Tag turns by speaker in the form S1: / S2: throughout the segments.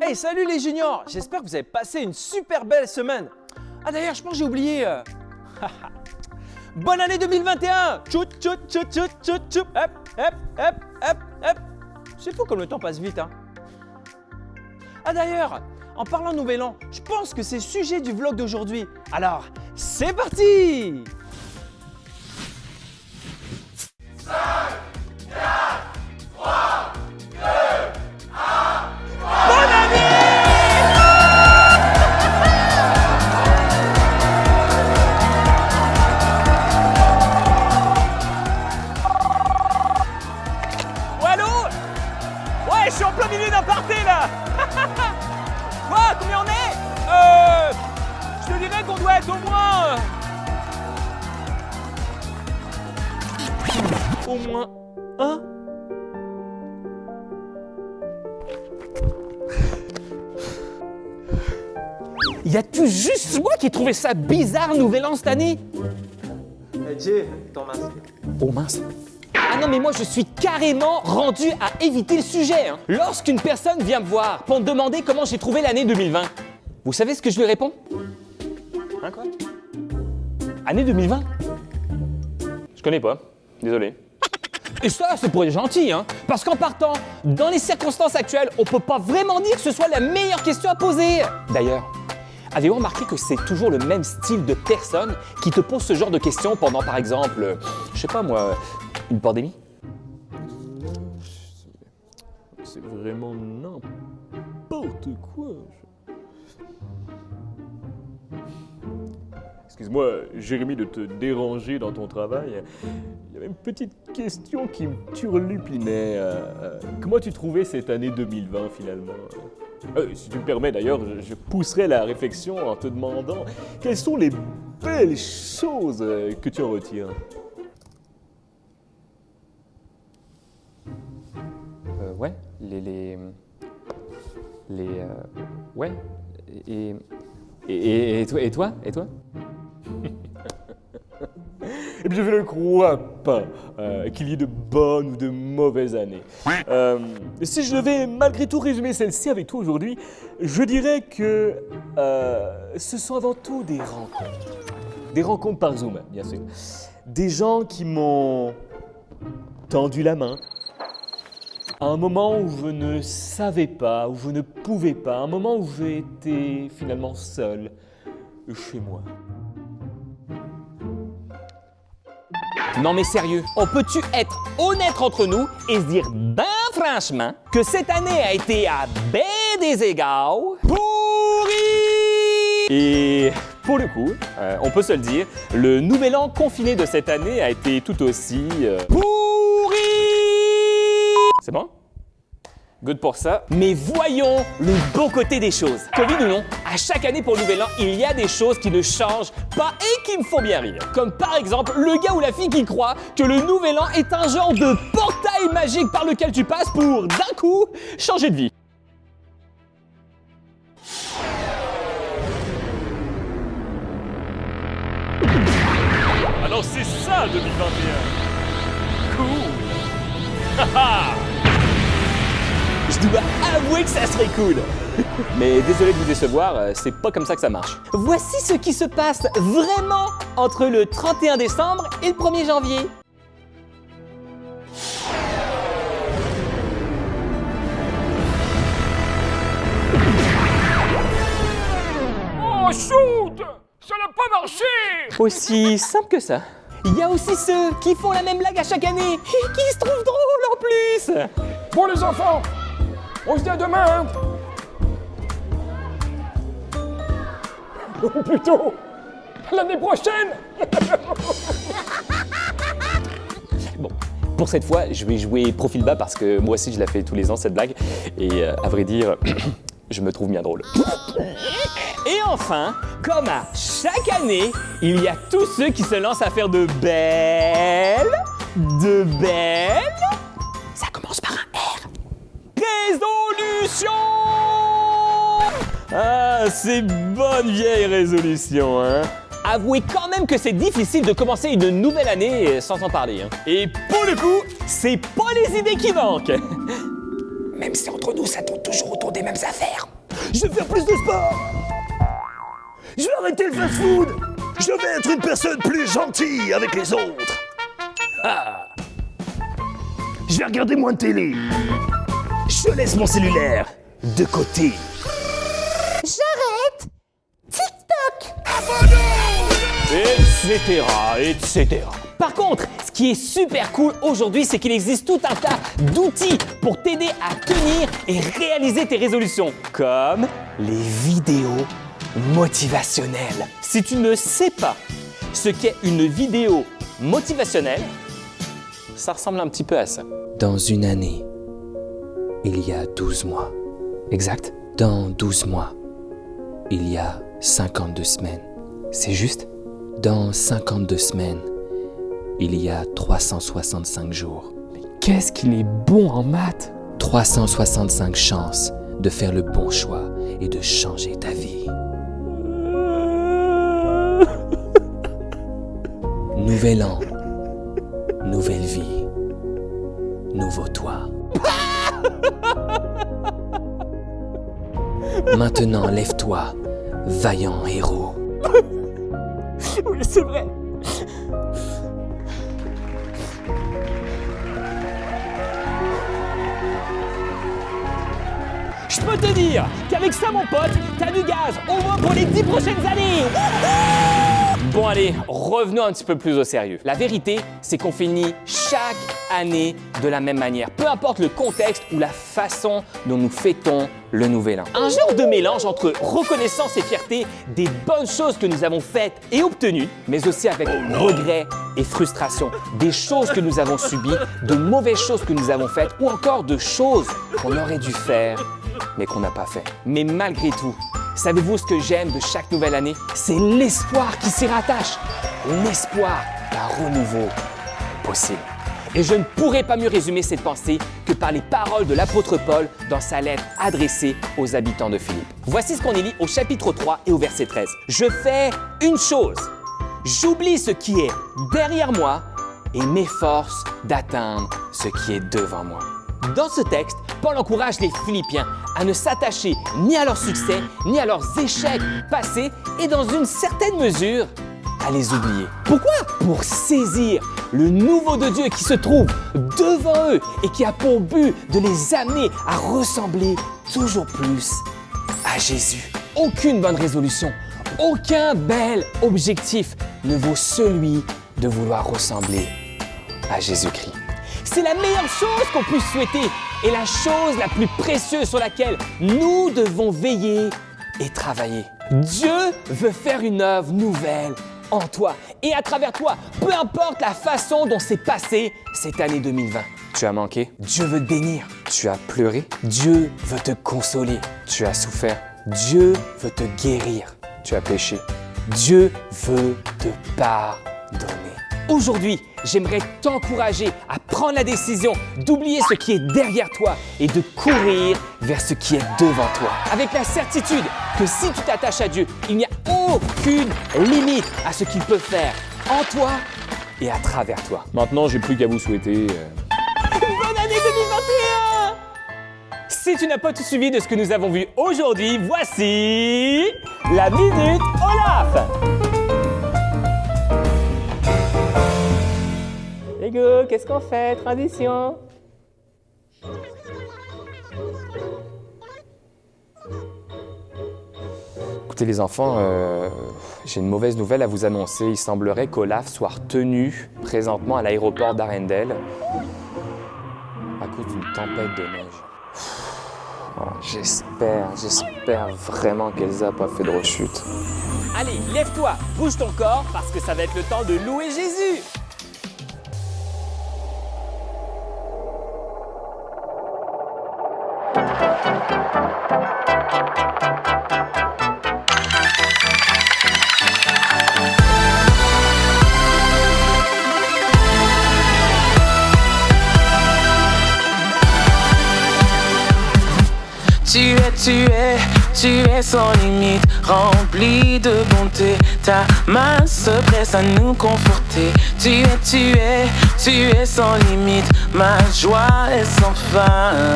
S1: Hey, salut les juniors! J'espère que vous avez passé une super belle semaine. Ah d'ailleurs, je pense que j'ai oublié. Bonne année 2021! Tchout, tchout, tchout, tchout, tchout, tchout. Hop, hop, hop, hop, hop. C'est fou comme le temps passe vite, hein. Ah d'ailleurs, en parlant de Nouvel An, je pense que c'est le sujet du vlog d'aujourd'hui. Alors, c'est parti! 5, 4, 3, 2, 1... Bonne année! Ouais, allô? Ouais, je suis en plein milieu d'un party là! Quoi? Combien on est? Je te dirais qu'on doit être au moins... Au moins un. Y a-tu juste moi qui ai trouvé ça bizarre, Nouvel An cette année?
S2: Jay, ton masque.
S1: Oh mince. Ah non mais moi je suis carrément rendu à éviter le sujet. Hein. Lorsqu'une personne vient me voir pour me demander comment j'ai trouvé l'année 2020, vous savez ce que je lui réponds? Hein quoi? Année 2020? Je connais pas, désolé. Et ça, c'est pour les gentils, hein. Parce qu'en partant, dans les circonstances actuelles, on peut pas vraiment dire que ce soit la meilleure question à poser. D'ailleurs, avez-vous remarqué que c'est toujours le même style de personne qui te pose ce genre de questions pendant, par exemple, je sais pas moi, une pandémie?
S2: C'est vraiment n'importe quoi. Excuse-moi, Jérémy, de te déranger dans ton travail. Il y avait une petite question qui me turlupinait. Comment tu trouvais cette année 2020 finalement? Si tu me permets d'ailleurs, je pousserai la réflexion en te demandant quelles sont les belles choses que tu en retires.
S1: Ouais, ouais. Et toi?
S2: Et puis je ne crois pas qu'il y ait de bonnes ou de mauvaises années. Si je devais malgré tout résumer celle-ci avec toi aujourd'hui, je dirais que ce sont avant tout des rencontres. Des rencontres par Zoom, bien sûr. Des gens qui m'ont tendu la main. À un moment où je ne savais pas, où je ne pouvais pas, un moment où j'ai été finalement seul chez moi.
S1: Non mais sérieux, on peut-tu être honnête entre nous et se dire ben franchement que cette année a été à ben des égards pourri? Et pour le coup, on peut se le dire, le nouvel an confiné de cette année a été tout aussi pourri. C'est bon? Good pour ça. Mais voyons le beau côté des choses. Covid ou non, à chaque année pour le Nouvel An, il y a des choses qui ne changent pas et qui me font bien rire. Comme par exemple, le gars ou la fille qui croit que le Nouvel An est un genre de portail magique par lequel tu passes pour, d'un coup, changer de vie.
S2: Alors c'est ça 2021. Cool. Haha.
S1: Je dois avouer que ça serait cool. Mais désolé de vous décevoir, c'est pas comme ça que ça marche. Voici ce qui se passe vraiment entre le 31 décembre et le 1er janvier.
S2: Oh shoot! Ça n'a pas marché!
S1: Aussi simple que ça. Il y a aussi ceux qui font la même blague à chaque année et qui se trouvent drôles en plus.
S2: Bon les enfants, on se dit à demain, hein? Ou plutôt, l'année prochaine!
S1: Bon, pour cette fois, je vais jouer profil bas parce que moi aussi je la fais tous les ans cette blague. Et à vrai dire, je me trouve bien drôle. Et enfin, comme à chaque année, il y a tous ceux qui se lancent à faire de belles... Ça commence par un R. Résolution! Ah, c'est bonne vieille résolution, hein? Avouez quand même que c'est difficile de commencer une nouvelle année sans en parler, hein. Et pour le coup, c'est pas les idées qui manquent. Même si entre nous, ça tourne toujours autour des mêmes affaires.
S2: Je vais faire plus de sport. Je vais arrêter le fast-food. Je vais être une personne plus gentille avec les autres. Ah. Je vais regarder moins de télé. Je laisse mon cellulaire de côté.
S3: J'arrête TikTok.
S1: Etc. Par contre, ce qui est super cool aujourd'hui, c'est qu'il existe tout un tas d'outils pour t'aider à tenir et réaliser tes résolutions, comme les vidéos motivationnelles. Si tu ne sais pas ce qu'est une vidéo motivationnelle, ça ressemble un petit peu à ça. Dans une année, il y a 12 mois. Exact. Dans 12 mois, il y a 52 semaines. C'est juste? Dans 52 semaines, il y a 365 jours. Mais qu'est-ce qu'il est bon en maths! 365 chances de faire le bon choix et de changer ta vie. Nouvel an, nouvelle vie, nouveau toi. Maintenant, lève-toi, vaillant héros.
S2: Oui, c'est vrai.
S1: Je peux te dire qu'avec ça, mon pote, t'as du gaz au moins pour les 10 prochaines années. Bon allez, revenons un petit peu plus au sérieux. La vérité, c'est qu'on finit chaque année de la même manière, peu importe le contexte ou la façon dont nous fêtons le nouvel an. Un genre de mélange entre reconnaissance et fierté des bonnes choses que nous avons faites et obtenues, mais aussi avec regret et frustration, des choses que nous avons subies, de mauvaises choses que nous avons faites ou encore de choses qu'on aurait dû faire mais qu'on n'a pas fait. Mais malgré tout, savez-vous ce que j'aime de chaque nouvelle année? C'est l'espoir qui s'y rattache. L'espoir d'un renouveau possible. Et je ne pourrais pas mieux résumer cette pensée que par les paroles de l'apôtre Paul dans sa lettre adressée aux habitants de Philippe. Voici ce qu'on y lit au chapitre 3 et au verset 13. « Je fais une chose, j'oublie ce qui est derrière moi et m'efforce d'atteindre ce qui est devant moi. » Dans ce texte, Paul encourage les Philippiens à ne s'attacher ni à leur succès, ni à leurs échecs passés et dans une certaine mesure, à les oublier. Pourquoi? Pour saisir le nouveau de Dieu qui se trouve devant eux et qui a pour but de les amener à ressembler toujours plus à Jésus. Aucune bonne résolution, aucun bel objectif ne vaut celui de vouloir ressembler à Jésus-Christ. C'est la meilleure chose qu'on puisse souhaiter et la chose la plus précieuse sur laquelle nous devons veiller et travailler. Dieu veut faire une œuvre nouvelle en toi et à travers toi, peu importe la façon dont c'est passé cette année 2020. Tu as manqué, Dieu veut te bénir. Tu as pleuré, Dieu veut te consoler. Tu as souffert, Dieu veut te guérir. Tu as péché, Dieu veut te pardonner. Aujourd'hui, j'aimerais t'encourager à prendre la décision d'oublier ce qui est derrière toi et de courir vers ce qui est devant toi. Avec la certitude que si tu t'attaches à Dieu, il n'y a aucune limite à ce qu'il peut faire en toi et à travers toi.
S2: Maintenant, j'ai plus qu'à vous souhaiter.
S1: Bonne année 2021! Si tu n'as pas tout suivi de ce que nous avons vu aujourd'hui, voici la Minute Olaf! Les gars, qu'est-ce qu'on fait? Tradition. Écoutez les enfants, j'ai une mauvaise nouvelle à vous annoncer. Il semblerait qu'Olaf soit retenu présentement à l'aéroport d'Arendelle à cause d'une tempête de neige. Oh, j'espère vraiment qu'Elsa n'a pas fait de rechute. Allez, lève-toi, bouge ton corps parce que ça va être le temps de louer Jésus.
S4: Tu es sans limite, rempli de bonté. Ta main se presse à nous conforter. Tu es sans limite, ma joie est sans fin.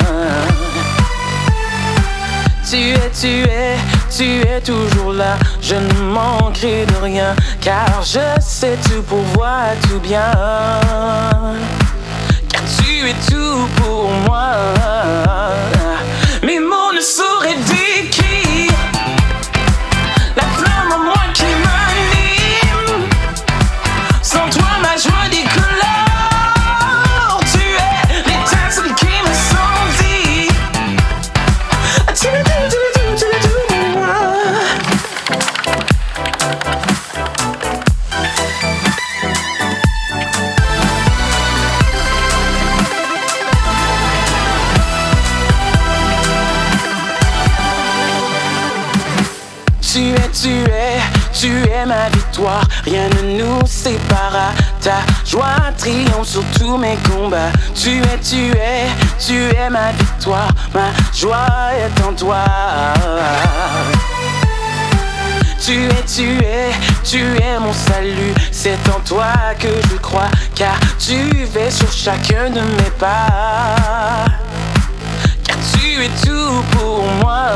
S4: tu es toujours là. Je ne manquerai de rien, car je sais tout pourvoir tout bien. Car tu es tout pour moi. Mes mots ne sauraient décrire la flamme en moi qui m'anime. Sans toi, ma joie décolore. Tu es l'étincelle qui m'incendie. Tu es tout pour moi. Tu es ma victoire, rien ne nous séparera. Ta joie triomphe sur tous mes combats. Tu es ma victoire, ma joie est en toi. Tu es mon salut, c'est en toi que je crois, car tu es sur chacun de mes pas. Car tu es tout pour moi.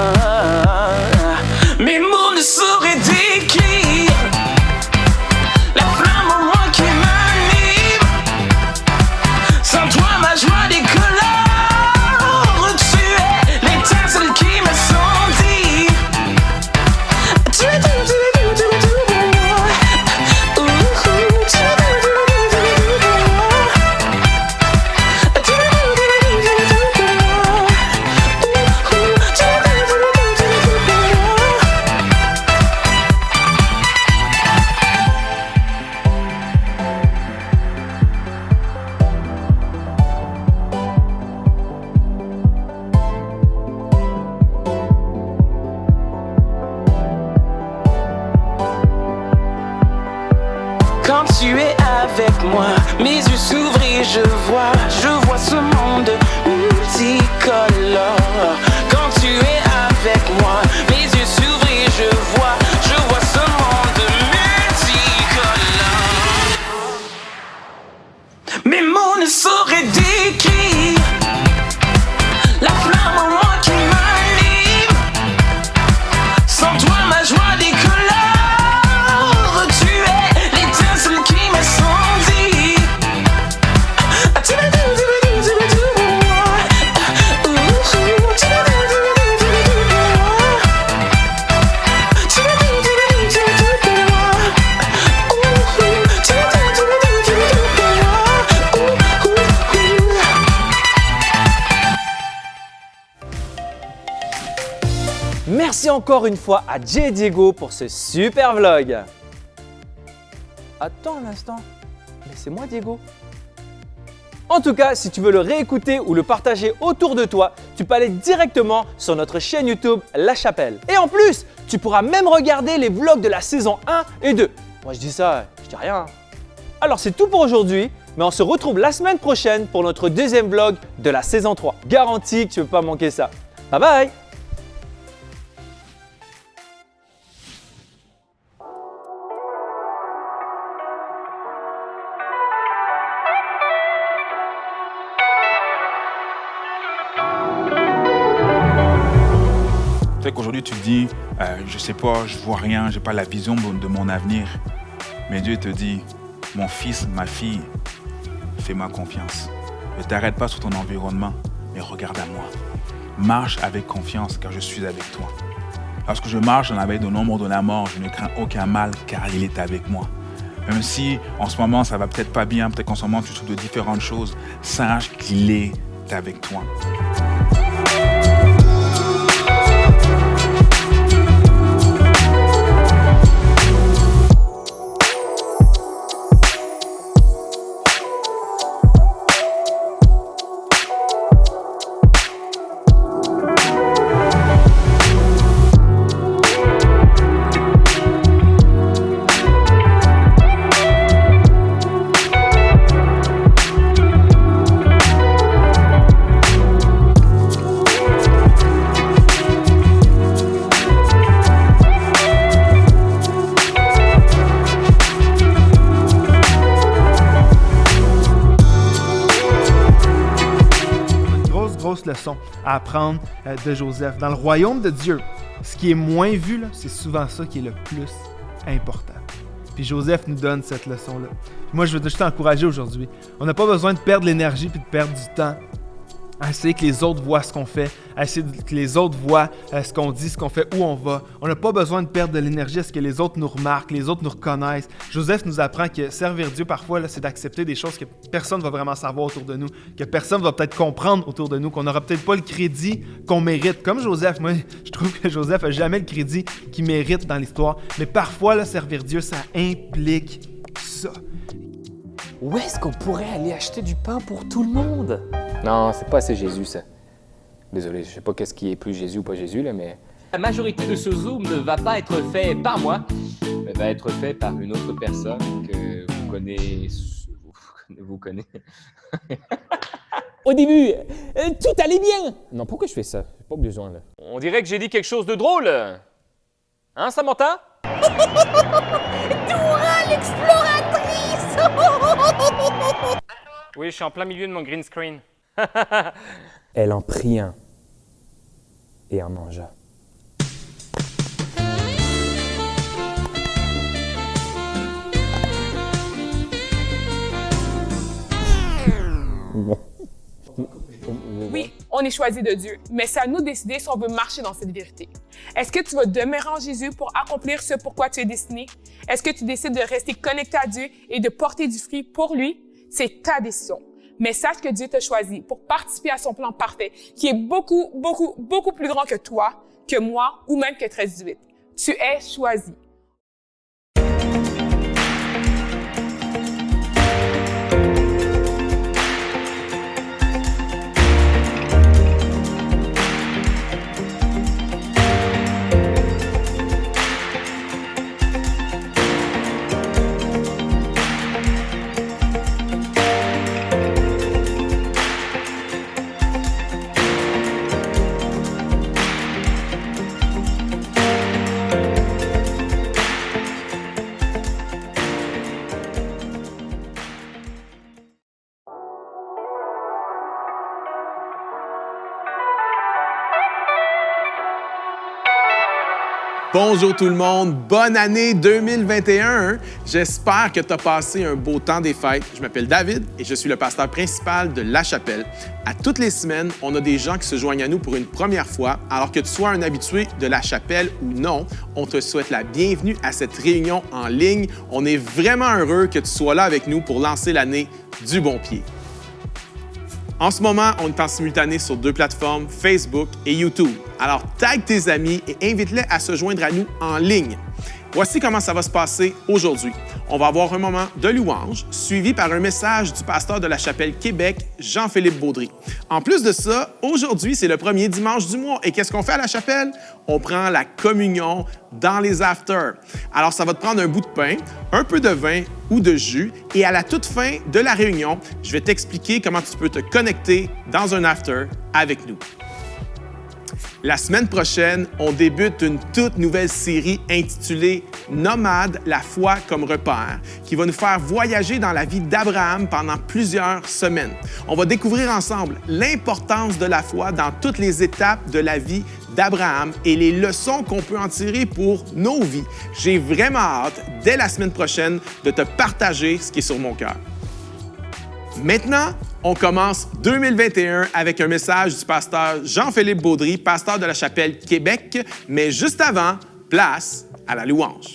S4: Mes mots ne sauraient décrire la flamme en moi qui m'anime. Sans toi, ma joie décolore. Tu es l'étincelle qui m'incendie. Tu es tout pour moi. Tu es tout pour moi. Tu es tout pour moi. Quand tu es avec moi, mes yeux s'ouvrent et je vois ce monde multicolore. Quand tu es avec moi, mes yeux s'ouvrent et je vois ce monde multicolore. Mes mots ne sauraient décrire la flamme en moi qui m'anime. Sans toi, ma joie décolore.
S1: Merci encore une fois à Jay et Diego pour ce super vlog. Attends un instant, mais c'est moi Diego. En tout cas, si tu veux le réécouter ou le partager autour de toi, tu peux aller directement sur notre chaîne YouTube La Chapelle. Et en plus, tu pourras même regarder les vlogs de la saison 1 et 2. Moi je dis ça, je dis rien. Alors c'est tout pour aujourd'hui, mais on se retrouve la semaine prochaine pour notre deuxième vlog de la saison 3. Garanti que tu ne veux pas manquer ça. Bye bye!
S5: Peut-être qu'aujourd'hui tu te dis, je sais pas, je vois rien, j'ai pas la vision de mon avenir. Mais Dieu te dit, mon fils, ma fille, fais-moi confiance. Ne t'arrête pas sur ton environnement, mais regarde à moi. Marche avec confiance, car je suis avec toi. Lorsque je marche dans la vallée de l'ombre de la mort, je ne crains aucun mal, car il est avec moi. Même si en ce moment ça va peut-être pas bien, peut-être qu'en ce moment tu souffres de différentes choses, sache qu'il est avec toi.
S6: grosse leçon à apprendre de Joseph. Dans le royaume de Dieu, ce qui est moins vu, là, c'est souvent ça qui est le plus important. Puis Joseph nous donne cette leçon-là. Moi, je veux juste t'encourager aujourd'hui. On n'a pas besoin de perdre l'énergie puis de perdre du temps à essayer que les autres voient ce qu'on fait, à essayer que les autres voient ce qu'on dit, ce qu'on fait, où on va. On n'a pas besoin de perdre de l'énergie à ce que les autres nous remarquent, les autres nous reconnaissent. Joseph nous apprend que servir Dieu, parfois, là, c'est d'accepter des choses que personne ne va vraiment savoir autour de nous, que personne ne va peut-être comprendre autour de nous, qu'on n'aura peut-être pas le crédit qu'on mérite. Comme Joseph, moi, je trouve que Joseph n'a jamais le crédit qu'il mérite dans l'histoire. Mais parfois, là, servir Dieu, ça implique ça.
S1: Où est-ce qu'on pourrait aller acheter du pain pour tout le monde? Non, c'est pas assez Jésus, ça. Désolé, je sais pas qu'est-ce qui est plus Jésus ou pas Jésus, là, mais... La majorité de ce Zoom ne va pas être fait par moi, mais va être fait par une autre personne que vous connaissez... Vous connaissez... Au début, tout allait bien! Non, pourquoi je fais ça? J'ai pas besoin, là. On dirait que j'ai dit quelque chose de drôle. Hein, Samantha?
S3: Dora l'exploratrice!
S1: Oui, je suis en plein milieu de mon green screen. Elle en prit un et en mangea.
S7: Oui, on est choisi de Dieu, mais c'est à nous de décider si on veut marcher dans cette vérité. Est-ce que tu vas demeurer en Jésus pour accomplir ce pourquoi tu es destiné? Est-ce que tu décides de rester connecté à Dieu et de porter du fruit pour lui? C'est ta décision. Mais sache que Dieu t'a choisi pour participer à son plan parfait, qui est beaucoup, beaucoup, beaucoup plus grand que toi, que moi ou même que 13-18. Tu es choisi.
S8: Bonjour tout le monde, bonne année 2021! J'espère que tu as passé un beau temps des fêtes. Je m'appelle David et je suis le pasteur principal de La Chapelle. À toutes les semaines, on a des gens qui se joignent à nous pour une première fois. Alors que tu sois un habitué de La Chapelle ou non, on te souhaite la bienvenue à cette réunion en ligne. On est vraiment heureux que tu sois là avec nous pour lancer l'année du bon pied. En ce moment, on est en simultané sur 2 plateformes, Facebook et YouTube. Alors, tag tes amis et invite-les à se joindre à nous en ligne. Voici comment ça va se passer aujourd'hui. On va avoir un moment de louange, suivi par un message du pasteur de la Chapelle Québec, Jean-Philippe Baudry. En plus de ça, aujourd'hui, c'est le premier dimanche du mois. Et qu'est-ce qu'on fait à la Chapelle? On prend la communion dans les afters. Alors, ça va te prendre un bout de pain, un peu de vin ou de jus. Et à la toute fin de la réunion, je vais t'expliquer comment tu peux te connecter dans un after avec nous. La semaine prochaine, on débute une toute nouvelle série intitulée « Nomade, la foi comme repère » qui va nous faire voyager dans la vie d'Abraham pendant plusieurs semaines. On va découvrir ensemble l'importance de la foi dans toutes les étapes de la vie d'Abraham et les leçons qu'on peut en tirer pour nos vies. J'ai vraiment hâte, dès la semaine prochaine, de te partager ce qui est sur mon cœur. Maintenant, on commence 2021 avec un message du pasteur Jean-Philippe Baudry, pasteur de la Chapelle Québec. Mais juste avant, place à la louange.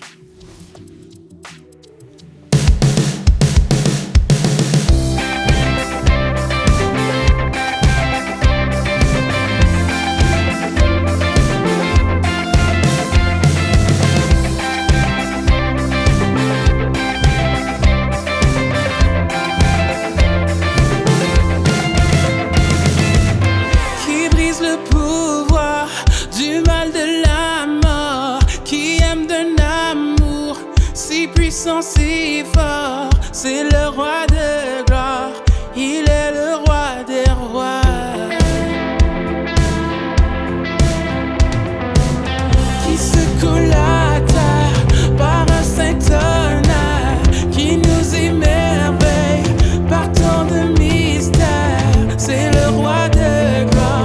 S4: Si fort, c'est le roi de gloire, il est le roi des rois. Qui secoue la terre par un saint honneur, qui nous émerveille par tant de mystères, c'est le roi de gloire.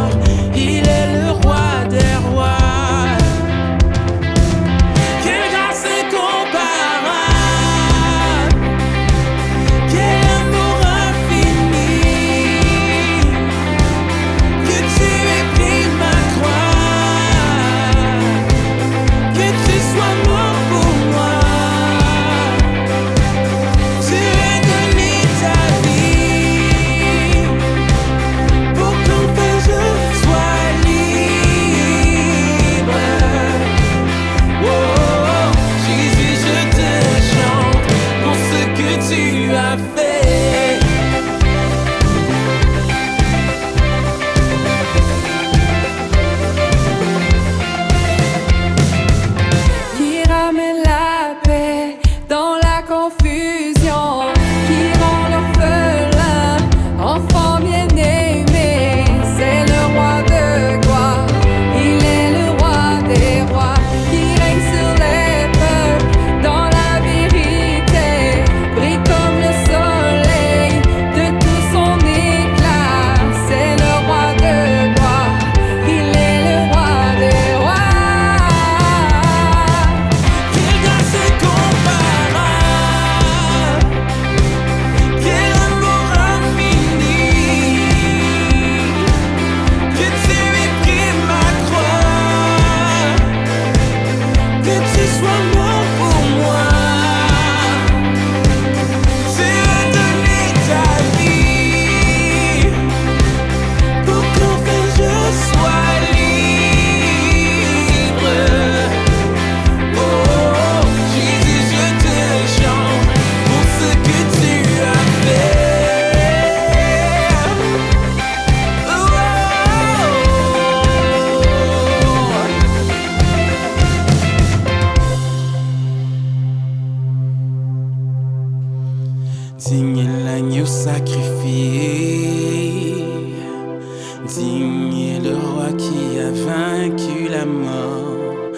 S4: la mort.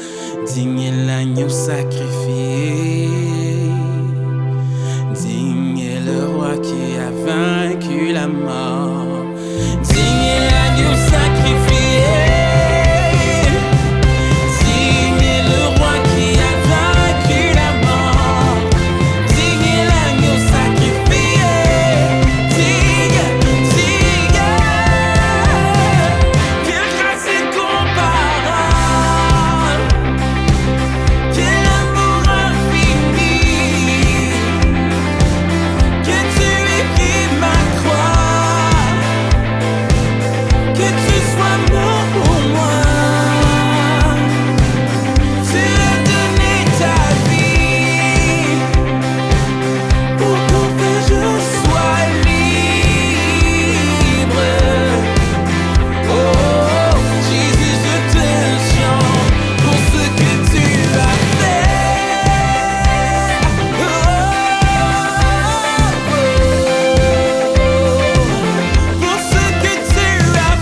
S4: Digne est l'agneau sacrifié. Digne est le roi qui a vaincu la mort. Digne est l'agneau sacrifié. Digne est le roi qui a vaincu la mort. Digne est l'agneau sacrifié. Digne. Quelle grâce incomparable. Quel amour infini. Que tu aies pris ma croix. Que tu sois mort pour moi. Tu as donné ta vie pour qu'enfin je sois libre. Oh, Jésus, je te chante pour ce que tu as fait. Pour ce que tu as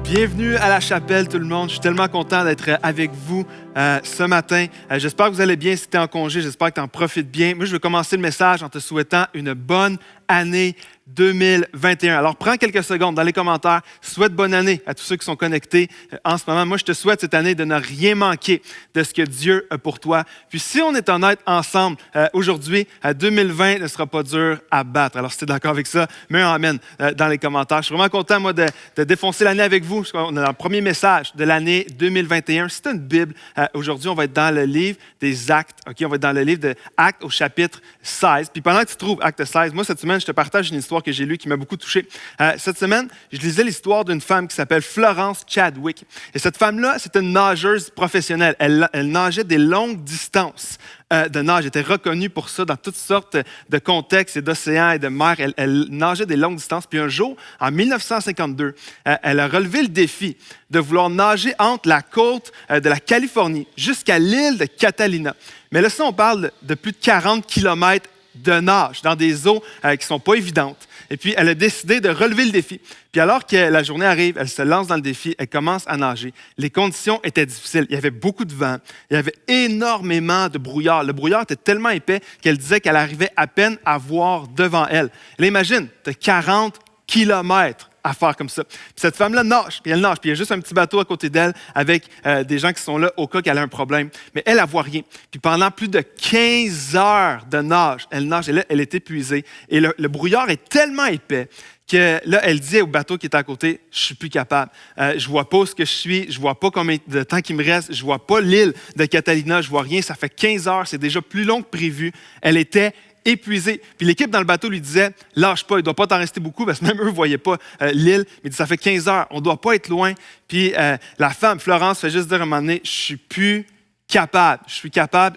S6: Bienvenue à la chapelle, tout le monde. Je suis tellement content d'être avec vous ce matin. J'espère que vous allez bien si tu es en congé. J'espère que tu en profites bien. Moi, je vais commencer le message en te souhaitant une bonne année 2021. Alors, prends quelques secondes dans les commentaires. Souhaite bonne année à tous ceux qui sont connectés en ce moment. Moi, je te souhaite cette année de ne rien manquer de ce que Dieu a pour toi. Puis, si on est honnête ensemble, aujourd'hui, 2020 ne sera pas dur à battre. Alors, si tu es d'accord avec ça, mets un amen dans les commentaires. Je suis vraiment content, moi, de défoncer l'année avec vous. On est dans le premier message de l'année 2021. Si tu as une Bible, aujourd'hui, on va être dans le livre des Actes. OK? On va être dans le livre de Actes au chapitre 16. Puis, pendant que tu trouves Actes 16, moi, cette semaine, je te partage une histoire que j'ai lue qui m'a beaucoup touché. Cette semaine, je lisais l'histoire d'une femme qui s'appelle Florence Chadwick. Et cette femme-là, c'était une nageuse professionnelle. Elle nageait des longues distances de nage. Elle était reconnue pour ça dans toutes sortes de contextes et d'océans et de mers. Elle nageait des longues distances. Puis un jour, en 1952, elle a relevé le défi de vouloir nager entre la côte de la Californie jusqu'à l'île de Catalina. Mais là, ça, on parle de plus de 40 kilomètres de nage dans des eaux qui ne sont pas évidentes. Et puis, elle a décidé de relever le défi. Puis alors que la journée arrive, elle se lance dans le défi, elle commence à nager. Les conditions étaient difficiles. Il y avait beaucoup de vent. Il y avait énormément de brouillard. Le brouillard était tellement épais qu'elle disait qu'elle arrivait à peine à voir devant elle. Là, imagine, tu as 40 kilomètres à faire comme ça. Puis cette femme-là nage, puis elle nage, puis il y a juste un petit bateau à côté d'elle avec des gens qui sont là au cas qu'elle a un problème. Mais elle voit rien. Puis pendant plus de 15 heures de nage, elle nage, et là, elle est épuisée. Et le brouillard est tellement épais que là, elle dit au bateau qui est à côté, je suis plus capable. Je vois pas où ce que je suis, je vois pas combien de temps qu'il me reste, je vois pas l'île de Catalina, je vois rien. Ça fait 15 heures, c'est déjà plus long que prévu. Elle était épuisé. Puis l'équipe dans le bateau lui disait, lâche pas, il ne doit pas t'en rester beaucoup, parce que même eux ne voyaient pas l'île. Mais ça fait 15 heures, on ne doit pas être loin. Puis la femme, Florence, fait juste dire à un moment donné, je suis plus capable,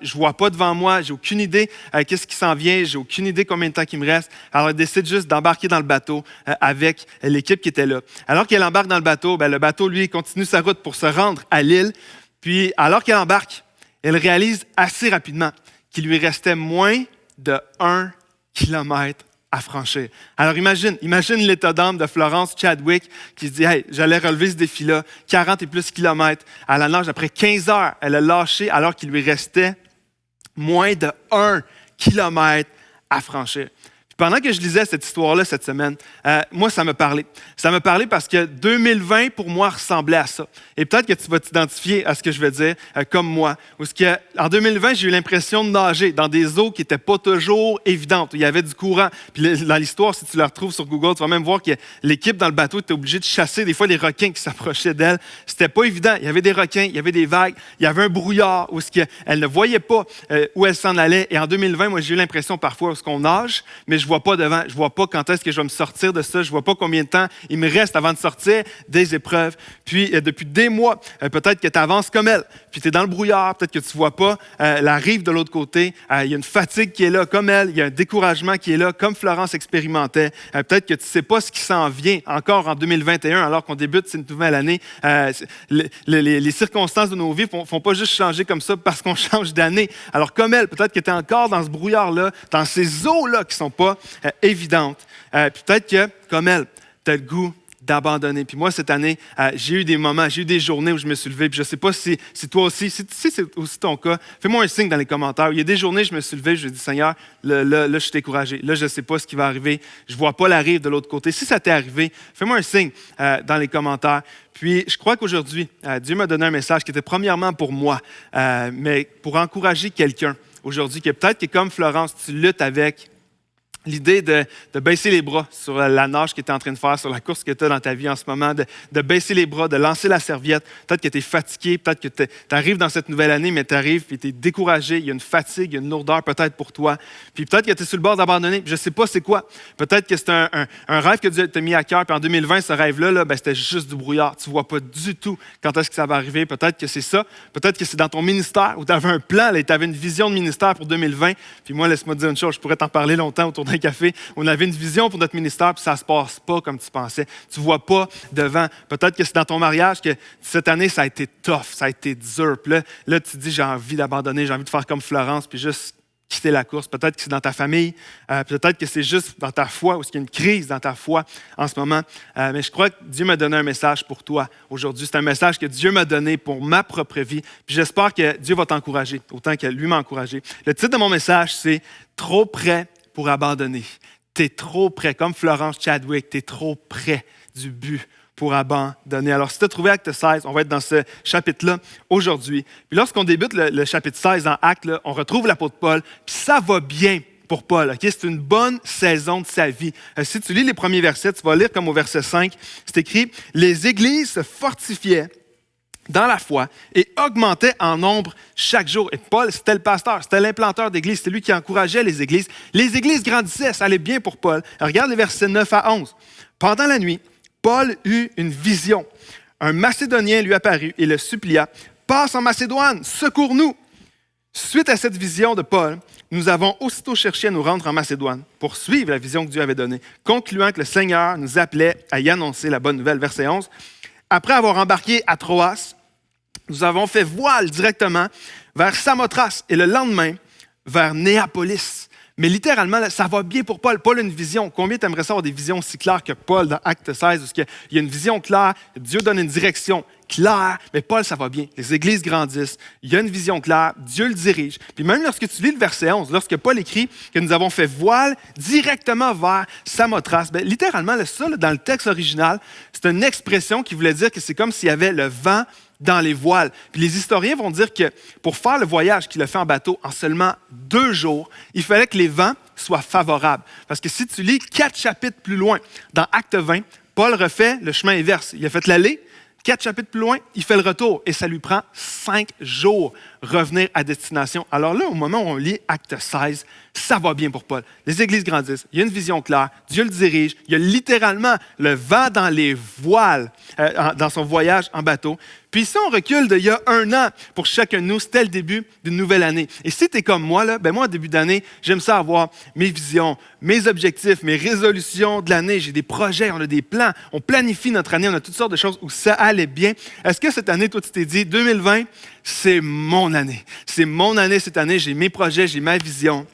S6: je vois pas devant moi, j'ai aucune idée qu'est-ce qui s'en vient, j'ai aucune idée combien de temps il me reste. Alors elle décide juste d'embarquer dans le bateau avec l'équipe qui était là. Alors qu'elle embarque dans le bateau, le bateau, lui, continue sa route pour se rendre à l'île. Puis alors qu'elle embarque, elle réalise assez rapidement qu'il lui restait moins de 1 kilomètre à franchir. Alors imagine l'état d'âme de Florence Chadwick qui se dit « Hey, j'allais relever ce défi-là, 40 et plus kilomètres. » À la nage, après 15 heures, elle a lâché alors qu'il lui restait moins de 1 kilomètre à franchir. Pendant que je lisais cette histoire-là cette semaine, moi, ça m'a parlé. Ça m'a parlé parce que 2020, pour moi, ressemblait à ça. Et peut-être que tu vas t'identifier à ce que je veux dire, comme moi. Parce que, en 2020, j'ai eu l'impression de nager dans des eaux qui n'étaient pas toujours évidentes, où il y avait du courant. Puis dans l'histoire, si tu la retrouves sur Google, tu vas même voir que l'équipe dans le bateau était obligée de chasser des fois les requins qui s'approchaient d'elle. C'était pas évident. Il y avait des requins, il y avait des vagues, il y avait un brouillard où elle ne voyait pas où elle s'en allait. Et en 2020, moi, j'ai eu l'impression parfois qu'on nage, mais je vois pas devant, je vois pas quand est-ce que je vais me sortir de ça, je vois pas combien de temps il me reste avant de sortir des épreuves. Puis depuis des mois, peut-être que tu avances comme elle, puis tu es dans le brouillard, peut-être que tu vois pas la rive de l'autre côté, il y a une fatigue qui est là comme elle, il y a un découragement qui est là comme Florence expérimentait. Peut-être que tu sais pas ce qui s'en vient encore en 2021 alors qu'on débute cette nouvelle année. Les circonstances de nos vies font pas juste changer comme ça parce qu'on change d'année. Alors comme elle, peut-être que tu es encore dans ce brouillard-là, dans ces eaux-là qui sont pas évidentes. Puis peut-être que, comme elle, tu as le goût d'abandonner. Puis moi, cette année, j'ai eu des moments, j'ai eu des journées où je me suis levé. Puis je ne sais pas si toi aussi, si c'est aussi ton cas, fais-moi un signe dans les commentaires. Il y a des journées, je me suis levé, je me dis, Seigneur, là, je suis découragé. Là, je ne sais pas ce qui va arriver. Je ne vois pas la rive de l'autre côté. Si ça t'est arrivé, fais-moi un signe dans les commentaires. Puis je crois qu'aujourd'hui, Dieu m'a donné un message qui était premièrement pour moi, mais pour encourager quelqu'un aujourd'hui, qui peut-être que comme Florence, tu luttes avec l'idée de baisser les bras sur la nage que tu es en train de faire, sur la course que tu as dans ta vie en ce moment, de baisser les bras, de lancer la serviette. Peut-être que tu es fatigué, peut-être que tu arrives dans cette nouvelle année, mais tu arrives et tu es découragé, il y a une fatigue, il y a une lourdeur peut-être pour toi. Puis peut-être que tu es sur le bord d'abandonner, je ne sais pas c'est quoi. Peut-être que c'est un rêve que Dieu t'a mis à cœur, puis en 2020, ce rêve-là, c'était juste du brouillard. Tu ne vois pas du tout quand est-ce que ça va arriver. Peut-être que c'est ça. Peut-être que c'est dans ton ministère où tu avais un plan, tu avais une vision de ministère pour 2020. Puis moi, laisse-moi te dire une chose, je pourrais t'en parler longtemps autour d'un café. On avait une vision pour notre ministère, puis ça ne se passe pas comme tu pensais. Tu ne vois pas devant. Peut-être que c'est dans ton mariage que cette année, ça a été tough, ça a été dur. Puis là, tu te dis, j'ai envie d'abandonner, j'ai envie de faire comme Florence, puis juste quitter la course. Peut-être que c'est dans ta famille, peut-être que c'est juste dans ta foi, ou qu'il y a une crise dans ta foi en ce moment. Mais je crois que Dieu m'a donné un message pour toi aujourd'hui. C'est un message que Dieu m'a donné pour ma propre vie. Puis j'espère que Dieu va t'encourager, autant que lui m'a encouragé. Le titre de mon message, c'est « Trop près pour abandonner ». Tu es trop près, comme Florence Chadwick, tu es trop près du but pour abandonner. Alors, si tu as trouvé Acte 16, on va être dans ce chapitre-là aujourd'hui. Puis lorsqu'on débute le chapitre 16 dans Acte, là, on retrouve l'apôtre Paul, puis ça va bien pour Paul. Okay? C'est une bonne saison de sa vie. Si tu lis les premiers versets, tu vas lire comme au verset 5, c'est écrit « Les églises se fortifiaient dans la foi et augmentait en nombre chaque jour. » Et Paul, c'était le pasteur, c'était l'implanteur d'église, c'était lui qui encourageait les églises. Les églises grandissaient, ça allait bien pour Paul. Alors, regarde les versets 9 à 11. Pendant la nuit, Paul eut une vision. Un Macédonien lui apparut et le supplia. « Passe en Macédoine, secours-nous » Suite à cette vision de Paul, nous avons aussitôt cherché à nous rendre en Macédoine pour suivre la vision que Dieu avait donnée, concluant que le Seigneur nous appelait à y annoncer la bonne nouvelle. Verset 11. Après avoir embarqué à Troas, nous avons fait voile directement vers Samothrace et le lendemain vers Néapolis. Mais littéralement, ça va bien pour Paul. Paul a une vision. Combien tu aimerais ça avoir des visions aussi claires que Paul dans Acte 16? Parce qu'il y a une vision claire, Dieu donne une direction claire, mais Paul, ça va bien. Les églises grandissent, il y a une vision claire, Dieu le dirige. Puis même lorsque tu lis le verset 11, lorsque Paul écrit que nous avons fait voile directement vers Samothrace, littéralement, ça, dans le texte original, c'est une expression qui voulait dire que c'est comme s'il y avait le vent dans les voiles. Puis les historiens vont dire que pour faire le voyage qu'il a fait en bateau en seulement 2 jours, il fallait que les vents soient favorables. Parce que si tu lis 4 chapitres plus loin, dans Acte 20, Paul refait le chemin inverse. Il a fait l'aller, 4 chapitres plus loin, il fait le retour et ça lui prend 5 jours revenir à destination. Alors là, au moment où on lit Acte 16, ça va bien pour Paul. Les églises grandissent, il y a une vision claire, Dieu le dirige, il y a littéralement le vent dans les voiles dans son voyage en bateau. Puis si on recule d'il y a 1 an, pour chacun de nous, c'était le début d'une nouvelle année. Et si tu es comme moi, là, moi, en début d'année, j'aime ça avoir mes visions, mes objectifs, mes résolutions de l'année. J'ai des projets, on a des plans, on planifie notre année, on a toutes sortes de choses où ça allait bien. Est-ce que cette année, toi, tu t'es dit, 2020, c'est mon année. C'est mon année cette année, j'ai mes projets, j'ai ma vision.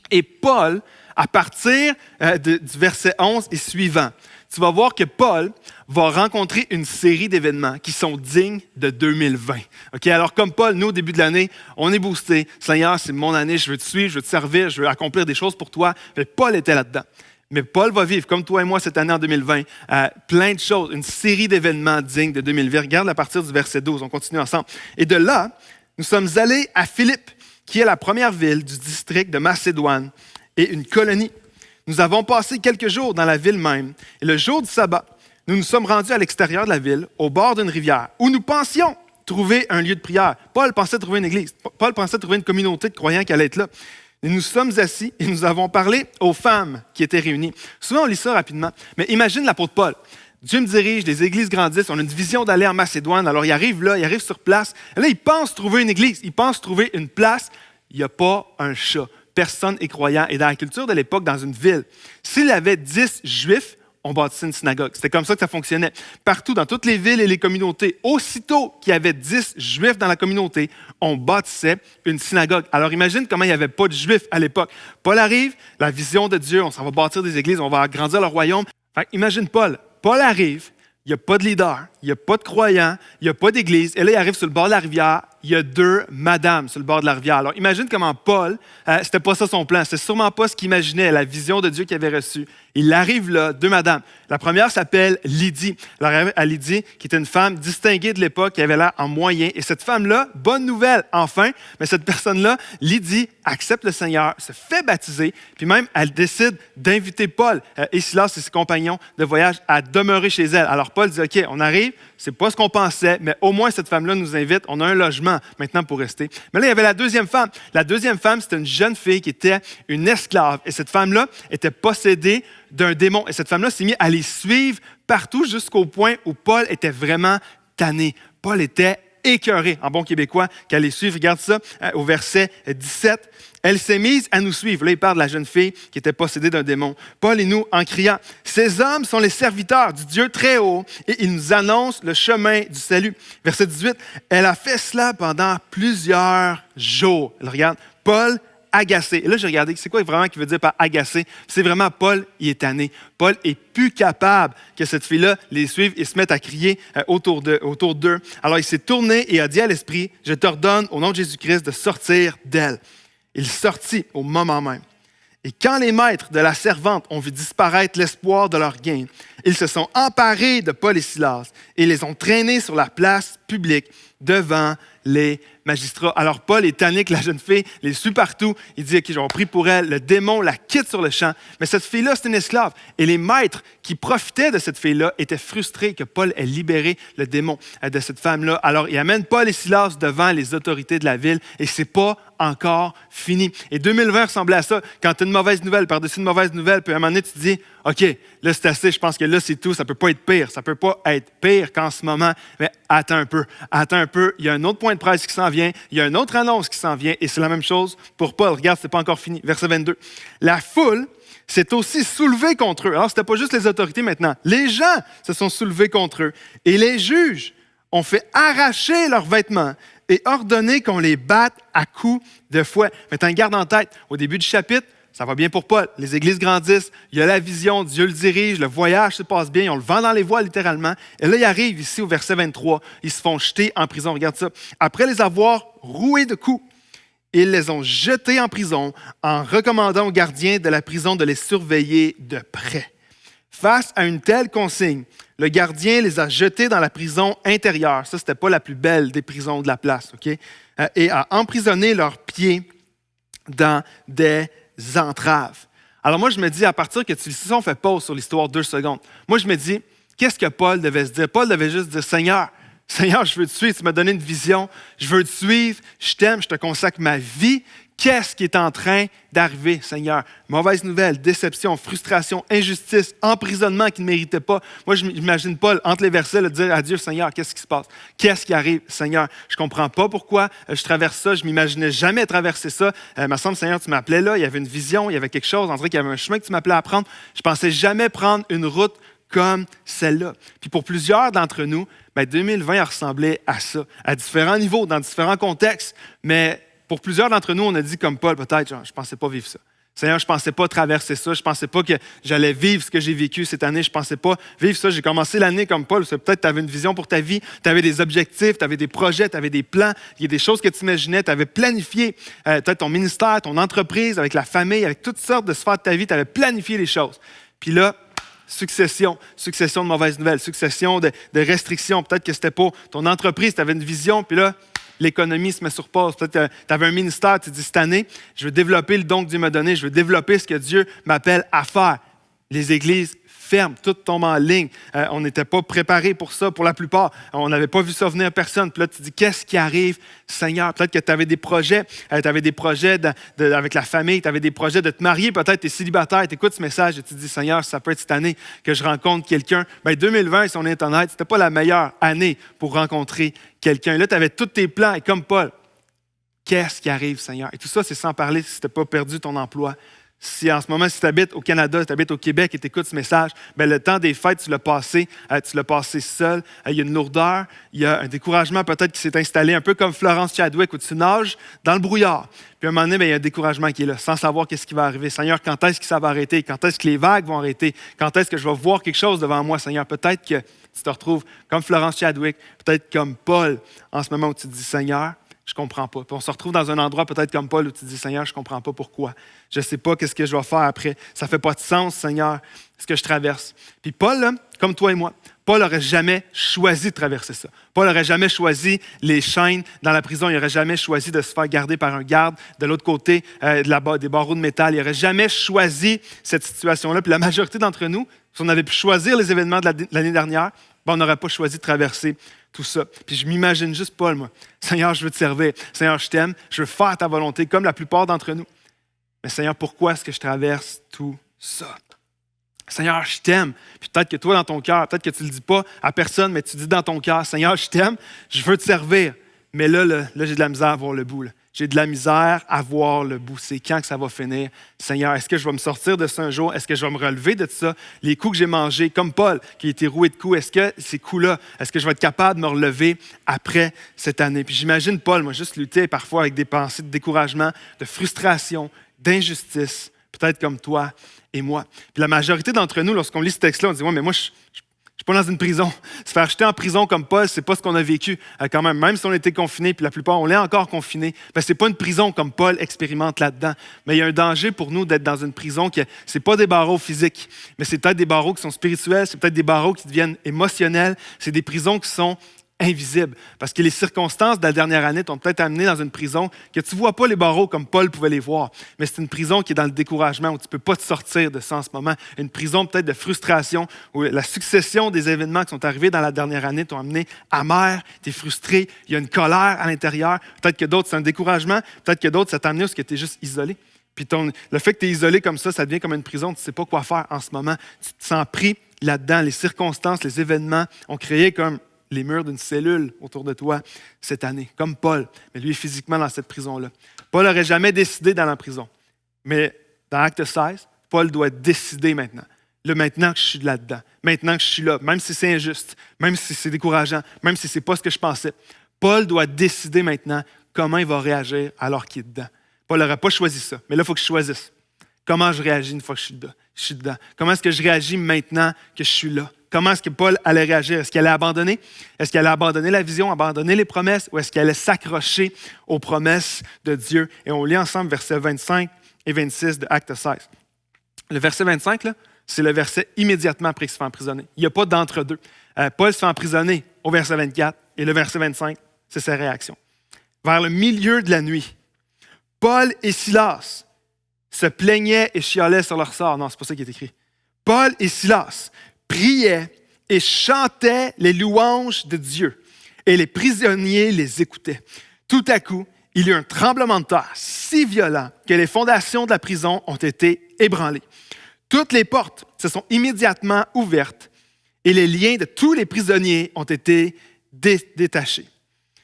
S6: Et Paul, à partir du verset 11 et suivant, tu vas voir que Paul va rencontrer une série d'événements qui sont dignes de 2020. Okay? Alors, comme Paul, nous, au début de l'année, on est boosté. Seigneur, c'est mon année, je veux te suivre, je veux te servir, je veux accomplir des choses pour toi. Mais Paul était là-dedans. Mais Paul va vivre, comme toi et moi, cette année en 2020, plein de choses, une série d'événements dignes de 2020. Regarde à partir du verset 12, on continue ensemble. Et de là, nous sommes allés à Philippe, qui est la première ville du district de Macédoine et une colonie. Nous avons passé quelques jours dans la ville même. Et le jour du sabbat, nous nous sommes rendus à l'extérieur de la ville, au bord d'une rivière, où nous pensions trouver un lieu de prière. Paul pensait trouver une église. Paul pensait trouver une communauté de croyants qui allait être là. Et nous sommes assis et nous avons parlé aux femmes qui étaient réunies. Souvent, on lit ça rapidement, mais imagine l'apôtre Paul. Dieu me dirige, les églises grandissent, on a une vision d'aller en Macédoine, alors il arrive là, il arrive sur place. Et là, il pense trouver une église, il pense trouver une place. Il n'y a pas un chat. Personne n'est croyant. Et dans la culture de l'époque, dans une ville, s'il avait 10 Juifs, on bâtissait une synagogue. C'était comme ça que ça fonctionnait. Partout, dans toutes les villes et les communautés, aussitôt qu'il y avait 10 Juifs dans la communauté, on bâtissait une synagogue. Alors imagine comment il n'y avait pas de Juifs à l'époque. Paul arrive, la vision de Dieu, on s'en va bâtir des églises, on va agrandir le royaume. Imagine Paul. Paul arrive, il n'y a pas de leader, il n'y a pas de croyants, il n'y a pas d'église. Et là, il arrive sur le bord de la rivière, il y a 2 madames sur le bord de la rivière. Alors imagine comment Paul, c'était pas ça son plan, c'était sûrement pas ce qu'il imaginait, la vision de Dieu qu'il avait reçue. Il arrive là, 2 madames. La première s'appelle Lydie. Alors, il arrive à Lydie, qui était une femme distinguée de l'époque, qui avait l'air en moyen. Et cette femme-là, bonne nouvelle, enfin, mais cette personne-là, Lydie, accepte le Seigneur, se fait baptiser, puis même, elle décide d'inviter Paul et Silas et ses compagnons de voyage à demeurer chez elle. Alors, Paul dit, OK, on arrive, c'est pas ce qu'on pensait, mais au moins, cette femme-là nous invite, on a un logement maintenant pour rester. Mais là, il y avait la deuxième femme. La deuxième femme, c'était une jeune fille qui était une esclave. Et cette femme-là était possédée d'un démon. Et cette femme-là s'est mise à les suivre partout jusqu'au point où Paul était vraiment tanné. Paul était écœuré, en bon québécois, qu'elle les suive. Regarde ça au verset 17. Elle s'est mise à nous suivre. Là, il parle de la jeune fille qui était possédée d'un démon. Paul et nous, en criant, « Ces hommes sont les serviteurs du Dieu très haut et ils nous annoncent le chemin du salut. » Verset 18. Elle a fait cela pendant plusieurs jours. Elle regarde, Paul agacé. Et là, j'ai regardé, c'est quoi vraiment qu'il veut dire par agacé? C'est vraiment Paul, il est tanné. Paul est plus capable que cette fille-là les suive et se mette à crier autour d'eux. Alors, il s'est tourné et a dit à l'esprit, « Je t'ordonne au nom de Jésus-Christ de sortir d'elle. » Il sortit au moment même. Et quand les maîtres de la servante ont vu disparaître l'espoir de leur gain, ils se sont emparés de Paul et Silas et les ont traînés sur la place publique devant les magistrats. Alors Paul est tanné que la jeune fille les suit partout. Il dit, OK, j'ai pris pour elle, le démon la quitte sur le champ. Mais cette fille-là, c'est une esclave. Et les maîtres qui profitaient de cette fille-là étaient frustrés que Paul ait libéré le démon de cette femme-là. Alors il amène Paul et Silas devant les autorités de la ville et c'est pas encore fini. Et 2020 ressemblait à ça. Quand tu as une mauvaise nouvelle par-dessus une mauvaise nouvelle, puis à un moment donné, tu te dis, OK, là, c'est assez, je pense que là, c'est tout. Ça peut pas être pire. Ça peut pas être pire qu'en ce moment. Mais attends un peu. Il y a un autre point de presse qui s'en vient. Il y a une autre annonce qui s'en vient. Et c'est la même chose pour Paul. Regarde, c'est pas encore fini. Verset 22. La foule s'est aussi soulevée contre eux. Alors, c'était pas juste les autorités maintenant. Les gens se sont soulevés contre eux. Et les juges ont fait arracher leurs vêtements et ordonné qu'on les batte à coups de fouet. Maintenant, garde en tête, au début du chapitre, ça va bien pour Paul. Les églises grandissent, il y a la vision, Dieu le dirige, le voyage se passe bien, on le vend dans les voies littéralement. Et là, il arrive ici au verset 23, ils se font jeter en prison. Regarde ça. Après les avoir roués de coups, ils les ont jetés en prison en recommandant aux gardiens de la prison de les surveiller de près. Face à une telle consigne, le gardien les a jetés dans la prison intérieure. Ça, c'était pas la plus belle des prisons de la place, OK? Et a emprisonné leurs pieds dans des entraves. Alors moi, je me dis, à partir que tu on fait pause sur l'histoire 2 secondes, moi, je me dis, qu'est-ce que Paul devait se dire? Paul devait juste dire, Seigneur, je veux te suivre, tu m'as donné une vision, je veux te suivre, je t'aime, je te consacre ma vie. Qu'est-ce qui est en train d'arriver, Seigneur? Mauvaise nouvelle, déception, frustration, injustice, emprisonnement qu'il ne méritait pas. Moi, je m'imagine Paul, entre les versets, le dire à Dieu, Seigneur, qu'est-ce qui se passe? Qu'est-ce qui arrive, Seigneur? Je ne comprends pas pourquoi je traverse ça. Je ne m'imaginais jamais traverser ça. Il me semble, Seigneur, tu m'appelais là, il y avait une vision, il y avait quelque chose. On dirait qu'il y avait un chemin que tu m'appelais à prendre. Je ne pensais jamais prendre une route comme celle-là. Puis pour plusieurs d'entre nous, 2020 a ressemblé à ça, à différents niveaux, dans différents contextes, mais pour plusieurs d'entre nous, on a dit comme Paul, peut-être, je ne pensais pas vivre ça. Seigneur, je ne pensais pas traverser ça. Je ne pensais pas que j'allais vivre ce que j'ai vécu cette année. Je ne pensais pas vivre ça. J'ai commencé l'année comme Paul. Peut-être tu avais une vision pour ta vie. Tu avais des objectifs, tu avais des projets, tu avais des plans. Il y a des choses que tu imaginais. Tu avais planifié peut-être ton ministère, ton entreprise, avec la famille, avec toutes sortes de sphères de ta vie. Tu avais planifié les choses. Puis là, succession de mauvaises nouvelles, succession de restrictions. Peut-être que ce n'était pas ton entreprise, tu avais une vision. Puis là, l'économie se met sur pause. Peut-être tu avais un ministère, tu te dis, cette année, je veux développer le don que Dieu m'a donné, je veux développer ce que Dieu m'appelle à faire. Les églises ferme, tout tombe en ligne. On n'était pas préparé pour ça, pour la plupart. On n'avait pas vu ça venir personne. Puis là, tu dis, qu'est-ce qui arrive, Seigneur? Peut-être que tu avais des projets. Tu avais des projets avec la famille. Tu avais des projets de te marier. Peut-être tu es célibataire. Tu écoutes ce message et tu te dis, Seigneur, ça peut être cette année que je rencontre quelqu'un. Bien, 2020, si on est honnête, c'était pas la meilleure année pour rencontrer quelqu'un. Là, tu avais tous tes plans. Et comme Paul, qu'est-ce qui arrive, Seigneur? Et tout ça, c'est sans parler si tu n'as pas perdu ton emploi. Si en ce moment, si tu habites au Canada, tu habites au Québec et tu écoutes ce message, bien, le temps des fêtes, tu l'as passé seul. Il y a une lourdeur, il y a un découragement peut-être qui s'est installé, un peu comme Florence Chadwick, où tu nages dans le brouillard. Puis à un moment donné, bien, il y a un découragement qui est là, sans savoir qu'est-ce qui va arriver. Seigneur, quand est-ce que ça va arrêter? Quand est-ce que les vagues vont arrêter? Quand est-ce que je vais voir quelque chose devant moi, Seigneur? Peut-être que tu te retrouves comme Florence Chadwick, peut-être comme Paul, en ce moment où tu te dis, Seigneur, je ne comprends pas. Puis on se retrouve dans un endroit peut-être comme Paul où tu te dis, Seigneur, je ne comprends pas pourquoi. Je ne sais pas qu'est-ce que je vais faire après. Ça ne fait pas de sens, Seigneur, ce que je traverse. Puis Paul, là, comme toi et moi, Paul n'aurait jamais choisi de traverser ça. Paul n'aurait jamais choisi les chaînes dans la prison. Il n'aurait jamais choisi de se faire garder par un garde de l'autre côté des barreaux de métal. Il n'aurait jamais choisi cette situation-là. Puis la majorité d'entre nous, si on avait pu choisir les événements de l'année dernière, ben, on n'aurait pas choisi de traverser tout ça. Puis je m'imagine juste Paul, moi. Seigneur, je veux te servir. Seigneur, je t'aime. Je veux faire ta volonté, comme la plupart d'entre nous. Mais Seigneur, pourquoi est-ce que je traverse tout ça? Seigneur, je t'aime. Puis peut-être que toi, dans ton cœur, peut-être que tu ne le dis pas à personne, mais tu dis dans ton cœur, Seigneur, je t'aime, je veux te servir. Mais là j'ai de la misère à voir le bout. Là. J'ai de la misère à voir le bout. C'est quand que ça va finir? Seigneur, est-ce que je vais me sortir de ça un jour? Est-ce que je vais me relever de ça? Les coups que j'ai mangés, comme Paul, qui a été roué de coups, est-ce que ces coups-là, est-ce que je vais être capable de me relever après cette année? Puis j'imagine Paul, moi, juste lutter parfois avec des pensées de découragement, de frustration, d'injustice, peut-être comme toi et moi. Puis la majorité d'entre nous, lorsqu'on lit ce texte-là, on dit « Ouais, mais moi, je suis pas dans une prison. » Se faire jeter en prison comme Paul, c'est pas ce qu'on a vécu quand même. Même si on était confiné, puis la plupart, on l'est encore confiné, ben, c'est pas une prison comme Paul expérimente là-dedans. Mais il y a un danger pour nous d'être dans une prison qui c'est pas des barreaux physiques, mais c'est peut-être des barreaux qui sont spirituels, c'est peut-être des barreaux qui deviennent émotionnels, c'est des prisons qui sont invisible. Parce que les circonstances de la dernière année t'ont peut-être amené dans une prison que tu ne vois pas les barreaux comme Paul pouvait les voir. Mais c'est une prison qui est dans le découragement, où tu ne peux pas te sortir de ça en ce moment. Une prison peut-être de frustration, où la succession des événements qui sont arrivés dans la dernière année t'ont amené amer, tu es frustré, il y a une colère à l'intérieur. Peut-être que d'autres, c'est un découragement. Peut-être que d'autres, ça t'a amené parce que tu es juste isolé. Puis le fait que tu es isolé comme ça devient comme une prison. Tu ne sais pas quoi faire en ce moment. Tu te sens pris là-dedans. Les circonstances, les événements ont créé comme les murs d'une cellule autour de toi cette année, comme Paul, mais lui est physiquement dans cette prison-là. Paul n'aurait jamais décidé d'aller en prison, mais dans Acte 16, Paul doit décider maintenant. Là, maintenant que je suis là-dedans, maintenant que je suis là, même si c'est injuste, même si c'est décourageant, même si ce n'est pas ce que je pensais, Paul doit décider maintenant comment il va réagir alors qu'il est dedans. Paul n'aurait pas choisi ça, mais là, il faut que je choisisse. Comment je réagis une fois que je suis dedans? Comment est-ce que je réagis maintenant que je suis là? Comment est-ce que Paul allait réagir? Est-ce qu'il allait abandonner? Est-ce qu'il allait abandonner la vision, abandonner les promesses, ou est-ce qu'il allait s'accrocher aux promesses de Dieu? Et on lit ensemble versets 25 et 26 de Acte 16. Le verset 25, là, c'est le verset immédiatement après qu'il se fait emprisonner. Il n'y a pas d'entre-deux. Paul se fait emprisonner au verset 24, et le verset 25, c'est sa réaction. Vers le milieu de la nuit, Paul et Silas se plaignaient et chialaient sur leur sort. Non, c'est pas ça qui est écrit. Paul et Silas priaient et chantaient les louanges de Dieu, et les prisonniers les écoutaient. Tout à coup, il y eut un tremblement de terre si violent que les fondations de la prison ont été ébranlées. Toutes les portes se sont immédiatement ouvertes et les liens de tous les prisonniers ont été détachés.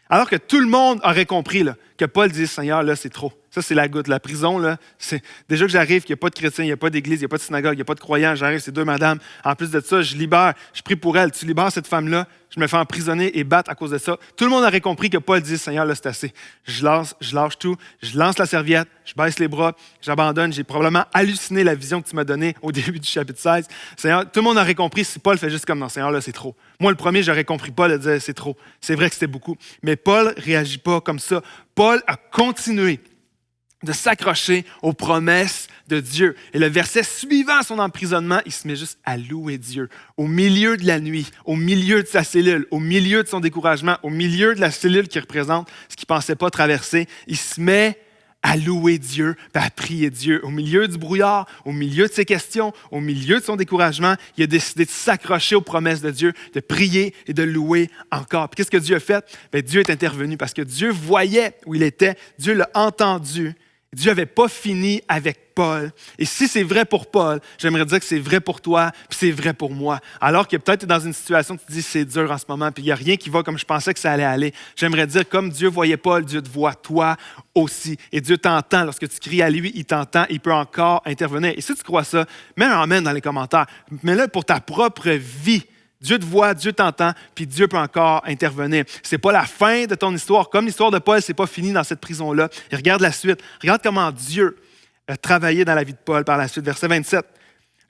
S6: Alors que tout le monde aurait compris là, que Paul disait « Seigneur, là, c'est trop. Ça, c'est la goutte. La prison, là, c'est déjà que j'arrive, qu'il n'y a pas de chrétiens, il n'y a pas d'église, il n'y a pas de synagogue, il n'y a pas de croyants. J'arrive, c'est deux madames. En plus de ça, je prie pour elle. Tu libères cette femme-là, je me fais emprisonner et battre à cause de ça. » Tout le monde aurait compris que Paul dit « Seigneur, là, c'est assez. Je lâche tout, je lance la serviette, je baisse les bras, j'abandonne. J'ai probablement halluciné la vision que tu m'as donnée au début du chapitre 16. Seigneur, tout le monde aurait compris si Paul fait juste comme « Non, Seigneur, là, c'est trop. » Moi, le premier, j'aurais compris Paul et disait « C'est trop. » C'est vrai que c'était beaucoup. Mais Paul ne réagit pas comme ça. Paul a continué de s'accrocher aux promesses de Dieu. Et le verset suivant son emprisonnement, il se met juste à louer Dieu. Au milieu de la nuit, au milieu de sa cellule, au milieu de son découragement, au milieu de la cellule qui représente ce qu'il ne pensait pas traverser, il se met à louer Dieu, puis à prier Dieu. Au milieu du brouillard, au milieu de ses questions, au milieu de son découragement, il a décidé de s'accrocher aux promesses de Dieu, de prier et de louer encore. Puis qu'est-ce que Dieu a fait? Bien, Dieu est intervenu parce que Dieu voyait où il était, Dieu l'a entendu. Dieu n'avait pas fini avec Paul. Et si c'est vrai pour Paul, j'aimerais dire que c'est vrai pour toi, puis c'est vrai pour moi. Alors que peut-être tu es dans une situation où tu te dis c'est dur en ce moment, puis il n'y a rien qui va comme je pensais que ça allait aller. J'aimerais dire comme Dieu voyait Paul, Dieu te voit toi aussi. Et Dieu t'entend. Lorsque tu cries à lui, il t'entend, il peut encore intervenir. Et si tu crois ça, mets un amen dans les commentaires. Mets-le pour ta propre vie. Dieu te voit, Dieu t'entend, puis Dieu peut encore intervenir. Ce n'est pas la fin de ton histoire. Comme l'histoire de Paul, ce n'est pas fini dans cette prison-là. Et regarde la suite. Regarde comment Dieu a travaillé dans la vie de Paul par la suite. Verset 27.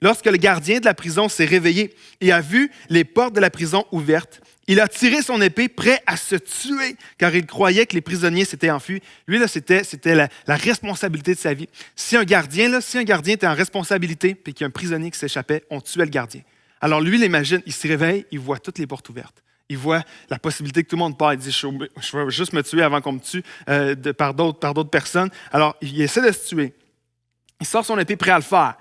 S6: Lorsque le gardien de la prison s'est réveillé et a vu les portes de la prison ouvertes, il a tiré son épée prêt à se tuer car il croyait que les prisonniers s'étaient enfuis. Lui, là, c'était la responsabilité de sa vie. Si un gardien était en responsabilité et qu'il y a un prisonnier qui s'échappait, on tuait le gardien. Alors lui, il imagine, il se réveille, il voit toutes les portes ouvertes. Il voit la possibilité que tout le monde part. Il dit, je vais juste me tuer avant qu'on me tue par d'autres personnes. Alors, il essaie de se tuer. Il sort son épée prêt à le faire.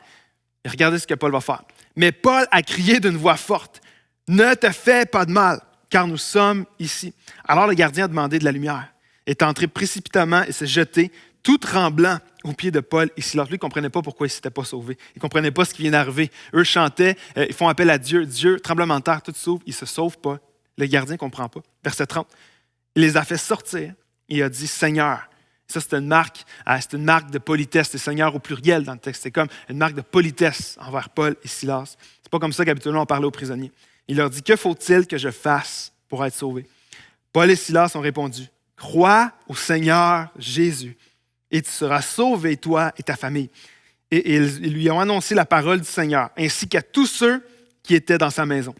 S6: Et regardez ce que Paul va faire. Mais Paul a crié d'une voix forte, « Ne te fais pas de mal, car nous sommes ici. » Alors le gardien a demandé de la lumière, est entré précipitamment et s'est jeté, tout tremblant, aux pieds de Paul et Silas. Lui, il ne comprenait pas pourquoi il ne s'était pas sauvé. Il ne comprenait pas ce qui vient d'arriver. Eux chantaient, ils font appel à Dieu. Dieu, tremblement de terre, tout s'ouvre. Ils ne se sauvent pas. Le gardien ne comprend pas. Verset 30. Il les a fait sortir et il a dit, « Seigneur ». Ça, c'est une marque de politesse. C'est Seigneur au pluriel dans le texte. C'est comme une marque de politesse envers Paul et Silas. C'est pas comme ça qu'habituellement on parlait aux prisonniers. Il leur dit, « Que faut-il que je fasse pour être sauvé? » Paul et Silas ont répondu, « Crois au Seigneur Jésus. Et tu seras sauvé, toi et ta famille. » Et ils lui ont annoncé la parole du Seigneur, ainsi qu'à tous ceux qui étaient dans sa maison.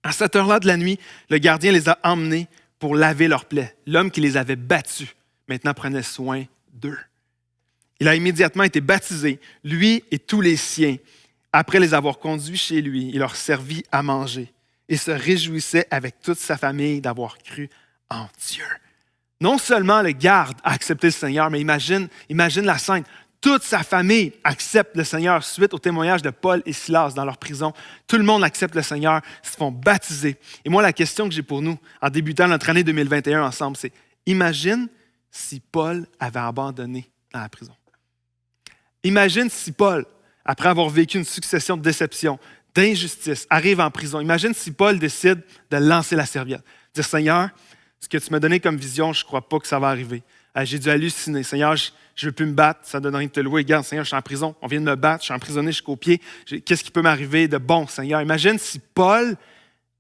S6: À cette heure-là de la nuit, le gardien les a emmenés pour laver leurs plaies. L'homme qui les avait battus, maintenant prenait soin d'eux. Il a immédiatement été baptisé, lui et tous les siens. Après les avoir conduits chez lui, il leur servit à manger et se réjouissait avec toute sa famille d'avoir cru en Dieu. Non seulement le garde a accepté le Seigneur, mais imagine la scène. Toute sa famille accepte le Seigneur suite au témoignage de Paul et Silas dans leur prison. Tout le monde accepte le Seigneur, ils se font baptiser. Et moi, la question que j'ai pour nous, en débutant notre année 2021 ensemble, c'est imagine si Paul avait abandonné dans la prison. Imagine si Paul, après avoir vécu une succession de déceptions, d'injustices, arrive en prison. Imagine si Paul décide de lancer la serviette. Dire, Seigneur, ce que tu m'as donné comme vision, je ne crois pas que ça va arriver. J'ai dû halluciner. Seigneur, je ne veux plus me battre. Ça ne donne rien de te louer. Regarde, Seigneur, je suis en prison. On vient de me battre. Je suis emprisonné jusqu'aux pieds. Qu'est-ce qui peut m'arriver de bon, Seigneur? Imagine si Paul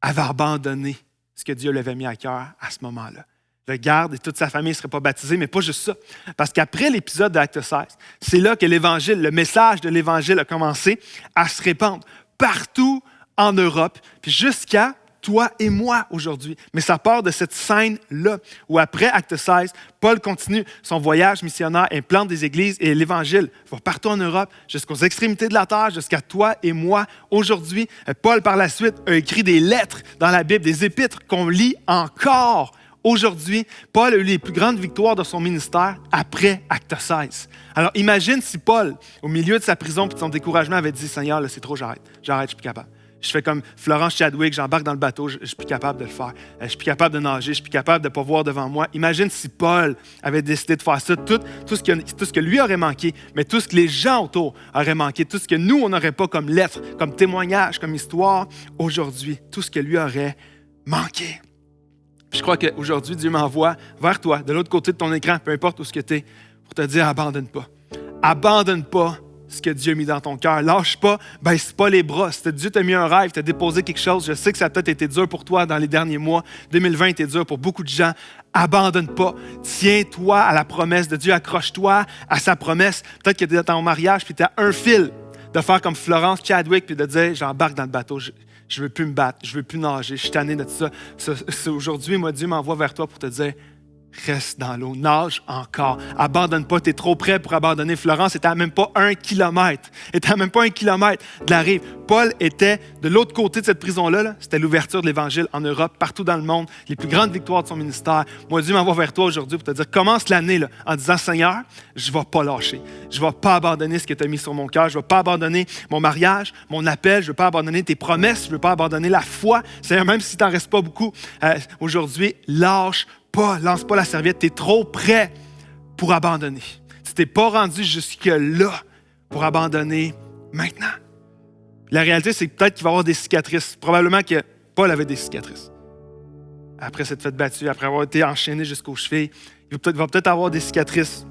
S6: avait abandonné ce que Dieu lui avait mis à cœur à ce moment-là. Le garde et toute sa famille ne seraient pas baptisés, mais pas juste ça. Parce qu'après l'épisode d'Acte 16, c'est là que l'Évangile, le message de l'Évangile a commencé à se répandre partout en Europe, puis jusqu'à toi et moi aujourd'hui. Mais ça part de cette scène-là, où après Acte 16, Paul continue son voyage missionnaire, implante des églises et l'Évangile va partout en Europe, jusqu'aux extrémités de la terre, jusqu'à toi et moi aujourd'hui. Paul, par la suite, a écrit des lettres dans la Bible, des épîtres qu'on lit encore aujourd'hui. Paul a eu les plus grandes victoires de son ministère après Acte 16. Alors imagine si Paul, au milieu de sa prison et de son découragement, avait dit « Seigneur, là, c'est trop, j'arrête, je suis plus capable. » Je fais comme Florence Chadwick, j'embarque dans le bateau, je ne suis plus capable de le faire. Je ne suis plus capable de nager, je ne suis plus capable de ne pas voir devant moi. Imagine si Paul avait décidé de faire ça, tout ce que lui aurait manqué, mais tout ce que les gens autour auraient manqué, tout ce que nous, on n'aurait pas comme lettre, comme témoignage, comme histoire aujourd'hui, tout ce que lui aurait manqué. Je crois qu'aujourd'hui, Dieu m'envoie vers toi, de l'autre côté de ton écran, peu importe où ce que tu es, pour te dire abandonne pas. Abandonne pas ce que Dieu a mis dans ton cœur. Lâche pas, baisse pas les bras. Si Dieu t'a mis un rêve, t'a déposé quelque chose, je sais que ça a peut-être été dur pour toi dans les derniers mois. 2020 était dur pour beaucoup de gens. Abandonne pas. Tiens-toi à la promesse de Dieu. Accroche-toi à sa promesse. Peut-être que tu es dans ton mariage puis tu as un fil de faire comme Florence Chadwick puis de dire j'embarque dans le bateau. Je ne veux plus me battre. Je ne veux plus nager. Je suis tanné de tout ça. Aujourd'hui, moi, Dieu m'envoie vers toi pour te dire Reste dans l'eau, nage encore. Abandonne pas, tu es trop près pour abandonner. Florence était à même pas 1 kilomètre. Était à même pas 1 kilomètre de la rive. Paul était de l'autre côté de cette prison-là. Là. C'était l'ouverture de l'Évangile en Europe, partout dans le monde. Les plus grandes victoires de son ministère. Moi, Dieu m'envoie vers toi aujourd'hui pour te dire, commence l'année là, en disant, Seigneur, je ne vais pas lâcher. Je ne vais pas abandonner ce que tu as mis sur mon cœur. Je ne vais pas abandonner mon mariage, mon appel. Je ne vais pas abandonner tes promesses. Je ne veux pas abandonner la foi. Seigneur, même si tu n'en restes pas beaucoup aujourd'hui, lance pas la serviette, tu es trop près pour abandonner. Tu t'es pas rendu jusque-là pour abandonner maintenant. La réalité, c'est que peut-être qu'il va y avoir des cicatrices. Probablement que Paul avait des cicatrices. Après s'être fait battu, après avoir été enchaîné jusqu'aux chevilles, il va peut-être avoir des cicatrices.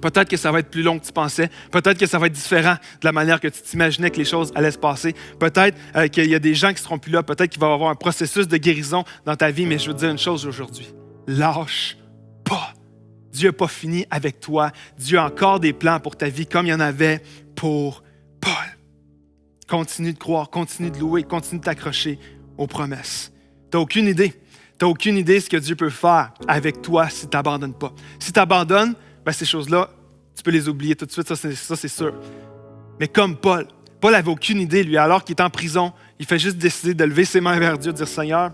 S6: Peut-être que ça va être plus long que tu pensais. Peut-être que ça va être différent de la manière que tu t'imaginais que les choses allaient se passer. Peut-être qu'il y a des gens qui ne seront plus là. Peut-être qu'il va y avoir un processus de guérison dans ta vie. Mais je veux te dire une chose aujourd'hui. Lâche pas. Dieu n'a pas fini avec toi. Dieu a encore des plans pour ta vie comme il y en avait pour Paul. Continue de croire, continue de louer, continue de t'accrocher aux promesses. Tu n'as aucune idée. Tu n'as aucune idée de ce que Dieu peut faire avec toi si tu n'abandonnes pas. Si tu abandonnes, ces choses-là, tu peux les oublier tout de suite, ça c'est sûr. Mais comme Paul n'avait aucune idée, lui, alors qu'il est en prison, il fait juste décider de lever ses mains vers Dieu, de dire « Seigneur,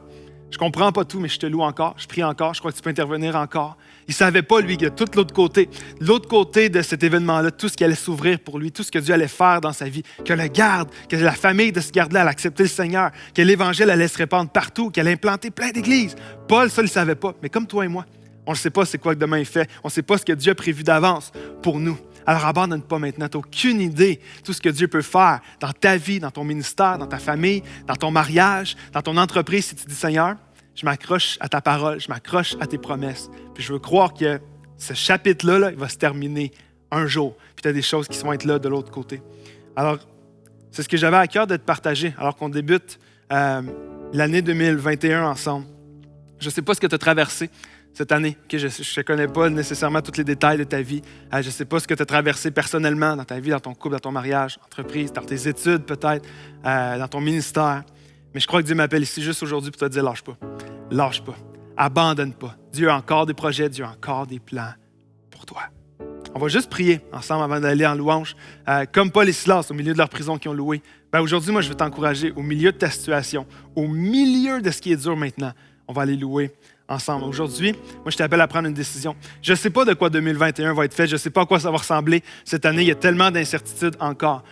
S6: je ne comprends pas tout, mais je te loue encore, je prie encore, je crois que tu peux intervenir encore. » Il ne savait pas, lui, que tout l'autre côté de cet événement-là, tout ce qui allait s'ouvrir pour lui, tout ce que Dieu allait faire dans sa vie, que le garde, que la famille de ce garde-là allait accepter le Seigneur, que l'Évangile allait se répandre partout, qu'elle allait implanter plein d'églises. Paul, ça, il ne le savait pas. Mais comme toi et moi, on ne sait pas c'est quoi que demain il fait. On ne sait pas ce que Dieu a prévu d'avance pour nous. Alors abandonne pas maintenant. Tu n'as aucune idée de tout ce que Dieu peut faire dans ta vie, dans ton ministère, dans ta famille, dans ton mariage, dans ton entreprise. Si tu dis, Seigneur, je m'accroche à ta parole, je m'accroche à tes promesses. Puis je veux croire que ce chapitre-là, il va se terminer un jour. Puis tu as des choses qui vont être là de l'autre côté. Alors, c'est ce que j'avais à cœur de te partager alors qu'on débute l'année 2021 ensemble. Je ne sais pas ce que tu as traversé cette année. Okay, je ne connais pas nécessairement tous les détails de ta vie. Je ne sais pas ce que tu as traversé personnellement dans ta vie, dans ton couple, dans ton mariage, entreprise, dans tes études peut-être, dans ton ministère. Mais je crois que Dieu m'appelle ici juste aujourd'hui pour te dire, lâche pas. Lâche pas. Abandonne pas. Dieu a encore des projets, Dieu a encore des plans pour toi. On va juste prier ensemble avant d'aller en louange. Comme Paul et Silas, au milieu de leur prison qui ont loué. Aujourd'hui, moi, je veux t'encourager au milieu de ta situation, au milieu de ce qui est dur maintenant. On va aller louer ensemble. Aujourd'hui, moi, je t'appelle à prendre une décision. Je ne sais pas de quoi 2021 va être fait. Je ne sais pas à quoi ça va ressembler. Cette année, il y a tellement d'incertitudes encore.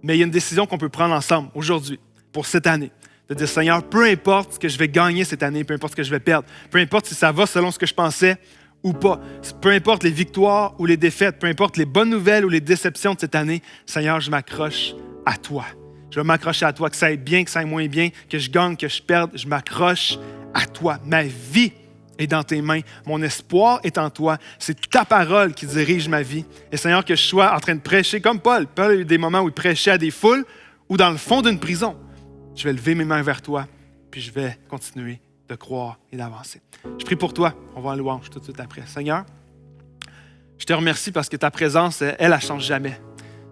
S6: Mais il y a une décision qu'on peut prendre ensemble aujourd'hui, pour cette année. De dire, Seigneur, peu importe ce que je vais gagner cette année, peu importe ce que je vais perdre, peu importe si ça va selon ce que je pensais ou pas, peu importe les victoires ou les défaites, peu importe les bonnes nouvelles ou les déceptions de cette année, Seigneur, je m'accroche à toi. Je vais m'accrocher à toi, que ça aille bien, que ça aille moins bien, que je gagne, que je perde, je m'accroche à toi. Ma vie est dans tes mains. Mon espoir est en toi. C'est ta parole qui dirige ma vie. Et Seigneur, que je sois en train de prêcher comme Paul. Paul a eu des moments où il prêchait à des foules ou dans le fond d'une prison. Je vais lever mes mains vers toi, puis je vais continuer de croire et d'avancer. Je prie pour toi. On va en louange tout de suite après. Seigneur, je te remercie parce que ta présence, elle ne change jamais.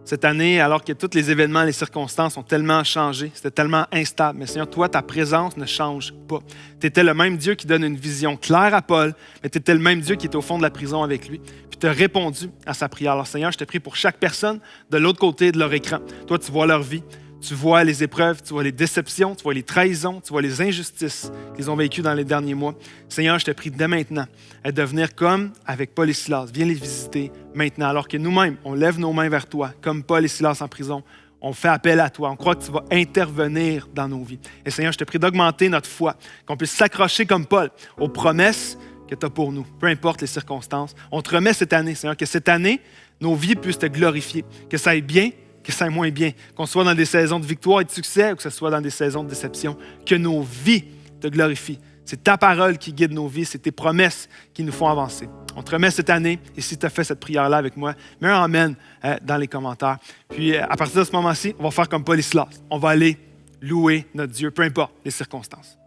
S6: Cette année, alors que tous les événements, les circonstances ont tellement changé, c'était tellement instable. Mais Seigneur, toi, ta présence ne change pas. Tu étais le même Dieu qui donne une vision claire à Paul, mais tu étais le même Dieu qui était au fond de la prison avec lui. Puis tu as répondu à sa prière. Alors Seigneur, je te prie pour chaque personne de l'autre côté de leur écran. Toi, tu vois leur vie. Tu vois les épreuves, tu vois les déceptions, tu vois les trahisons, tu vois les injustices qu'ils ont vécues dans les derniers mois. Seigneur, je te prie dès maintenant de venir comme avec Paul et Silas. Viens les visiter maintenant, alors que nous-mêmes, on lève nos mains vers toi, comme Paul et Silas en prison. On fait appel à toi. On croit que tu vas intervenir dans nos vies. Et Seigneur, je te prie d'augmenter notre foi, qu'on puisse s'accrocher comme Paul aux promesses que tu as pour nous, peu importe les circonstances. On te remet cette année, Seigneur, que cette année, nos vies puissent te glorifier, que ça aille bien, que ça aille moins bien, qu'on soit dans des saisons de victoire et de succès ou que ce soit dans des saisons de déception, que nos vies te glorifient. C'est ta parole qui guide nos vies, c'est tes promesses qui nous font avancer. On te remet cette année et si tu as fait cette prière-là avec moi, mets un amen dans les commentaires. Puis à partir de ce moment-ci, on va faire comme Paul et Silas. On va aller louer notre Dieu, peu importe les circonstances.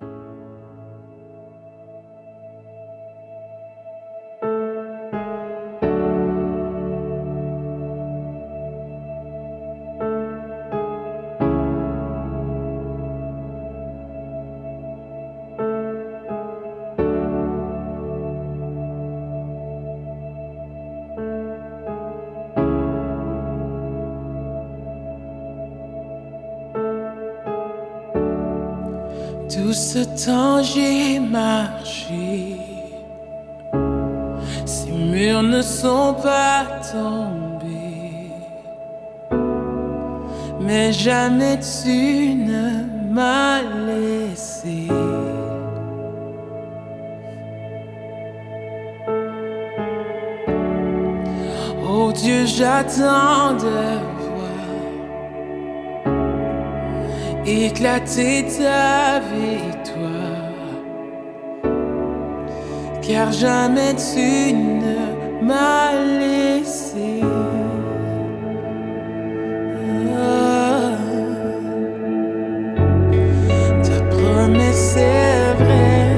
S4: Tout ce temps j'ai marché, ces murs ne sont pas tombés, mais jamais tu ne m'as laissé. Oh Dieu, j'attends de éclater ta victoire, car jamais tu ne m'as laissé. Ta promesse est vraie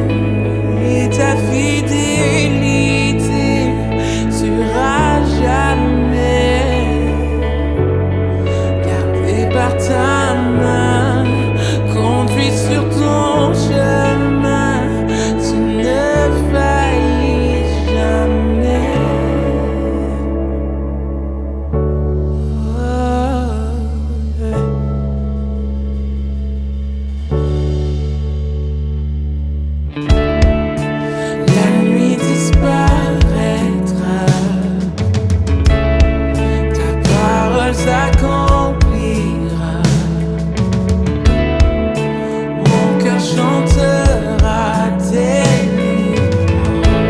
S4: et ta fidélité sera jamais gardée par ta main. Conduis sur ton chemin, tu ne faillis jamais. Oh, yeah. La nuit disparaîtra, ta parole s'accomplira. Chantera tes louanges.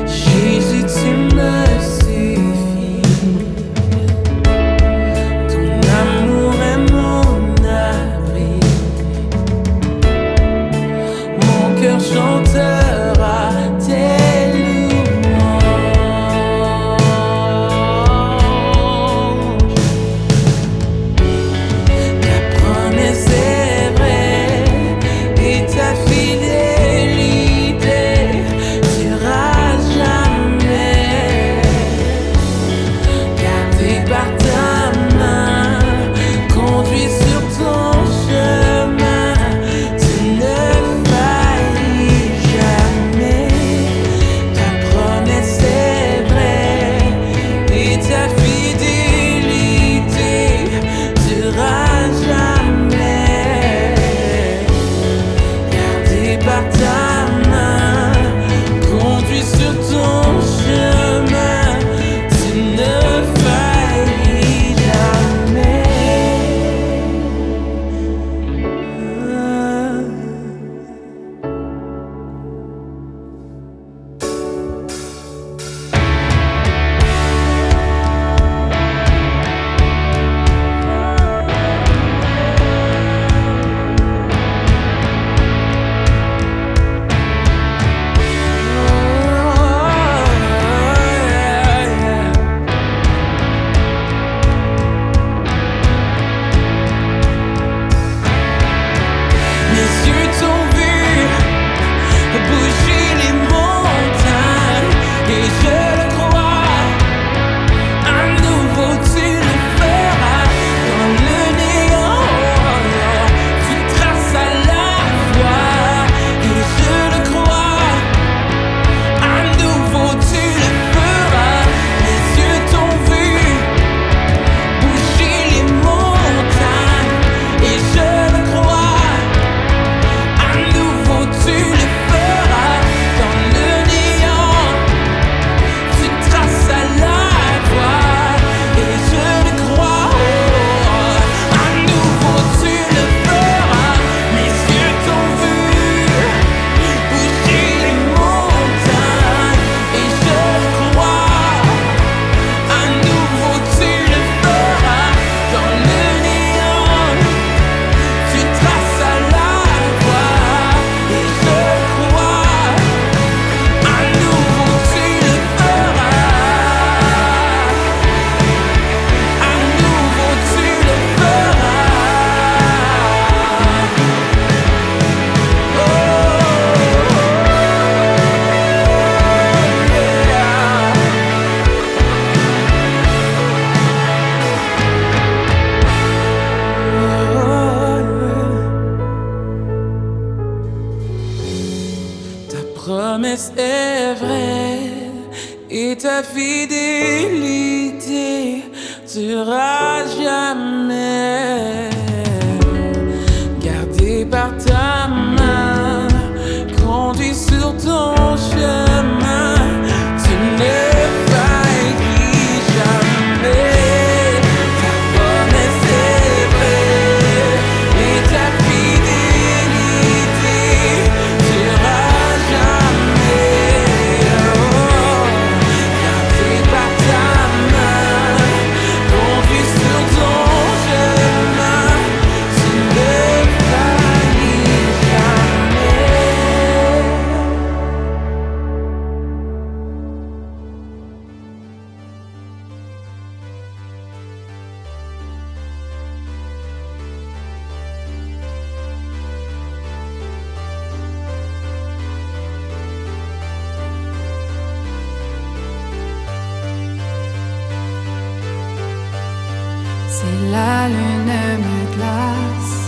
S4: Jésus, tu me suffis. Ton amour est mon abri. Mon cœur chantera tes promesse est vraie et ta fidélité seras jamais gardé par ta main, conduit sur ton chemin. Tu ne faillis jamais, ta promesse est vraie et ta fidélité sera jamais gardé par ta main, conduit sur ton chemin. Tu ne faillis jamais.
S3: Si la lune me glace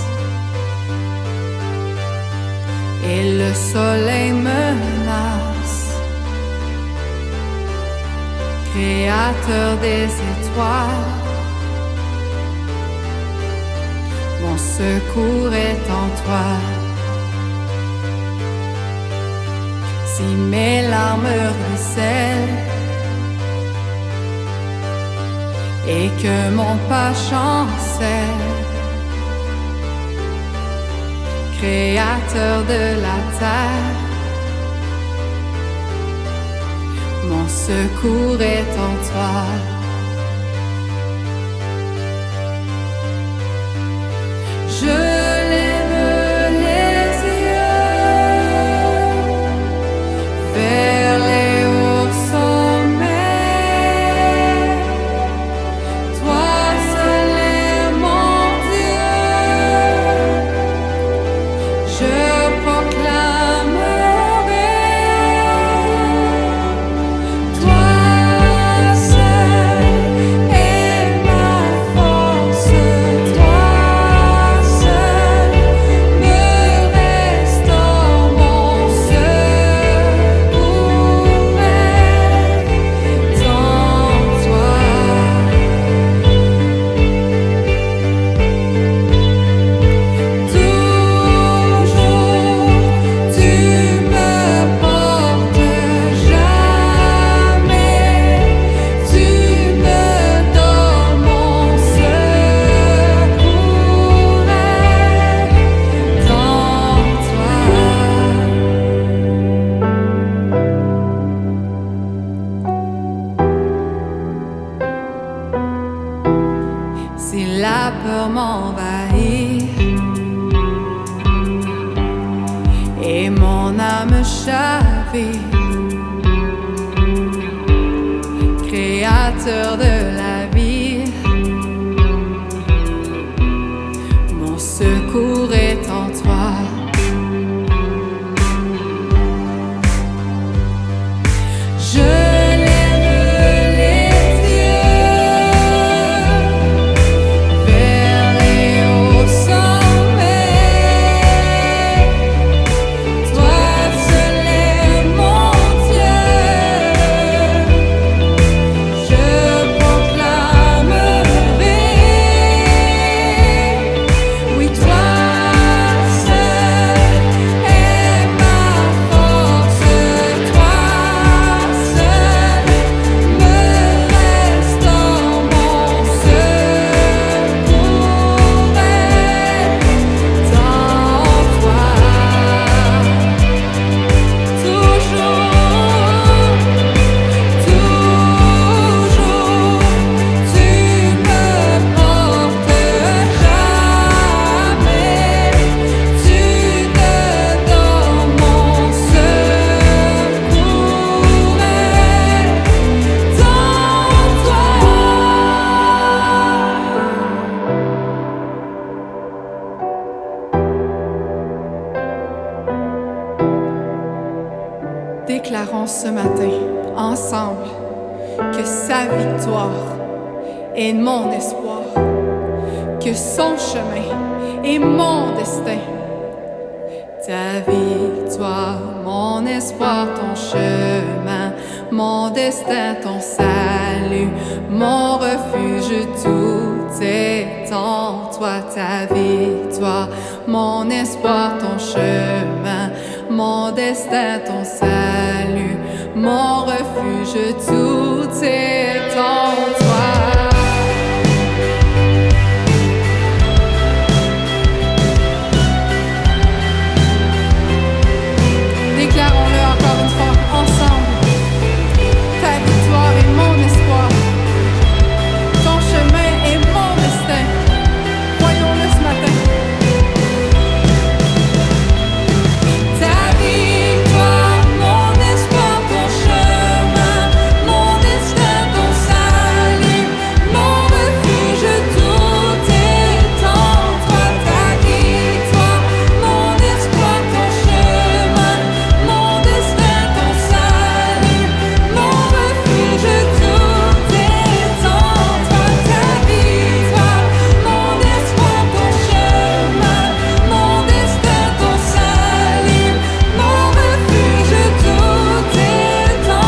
S3: et le soleil menace, Créateur des étoiles, mon secours est en toi. Si mes larmes ruissellent et que mon pas chancelle, Créateur de la terre, mon secours est en toi. Je lève les yeux vers les hauts sommets. Toi seul est mon Dieu. Je proclamerai. Toi seul est ma force. Toi seul me restaure, mon secours est en toi. Toujours tu me portes, jamais tu me donnes, mon secours est en toi. Si la peur m'envahit et mon âme chavire, Créateur de la vie, mon secours est en toi. Je lève les yeux vers les hauts sommets. Toi seul est mon Dieu. Je proclamerai. Oui, toi seul est ma force. Toi seul me restaure, mon secours est en toi. Toujours, toujours, tu me portes, jamais tu ne donnes, mon secours est en toi. Déclarons ce matin, ensemble, que sa victoire est mon espoir, que son chemin est mon destin. Ta victoire, mon espoir, ton chemin, mon destin, ton salut, mon refuge, tout est en toi, ta victoire, mon espoir, ton chemin, mon destin, ton salut, mon refuge, tout est en toi. Déclarons-le encore une fois ensemble. Ta victoire est mon espoir. Ton chemin est mon destin. Croyons-le ce matin. Ta victoire, mon espoir, ton chemin, mon destin, ton salut, mon refuge, tout est en toi. Ta victoire, mon espoir, ton chemin, mon destin, ton salut, mon refuge, tout est en toi. Ta victoire, mon espoir, ton chemin, mon destin, ton salut, mon refuge, tout est en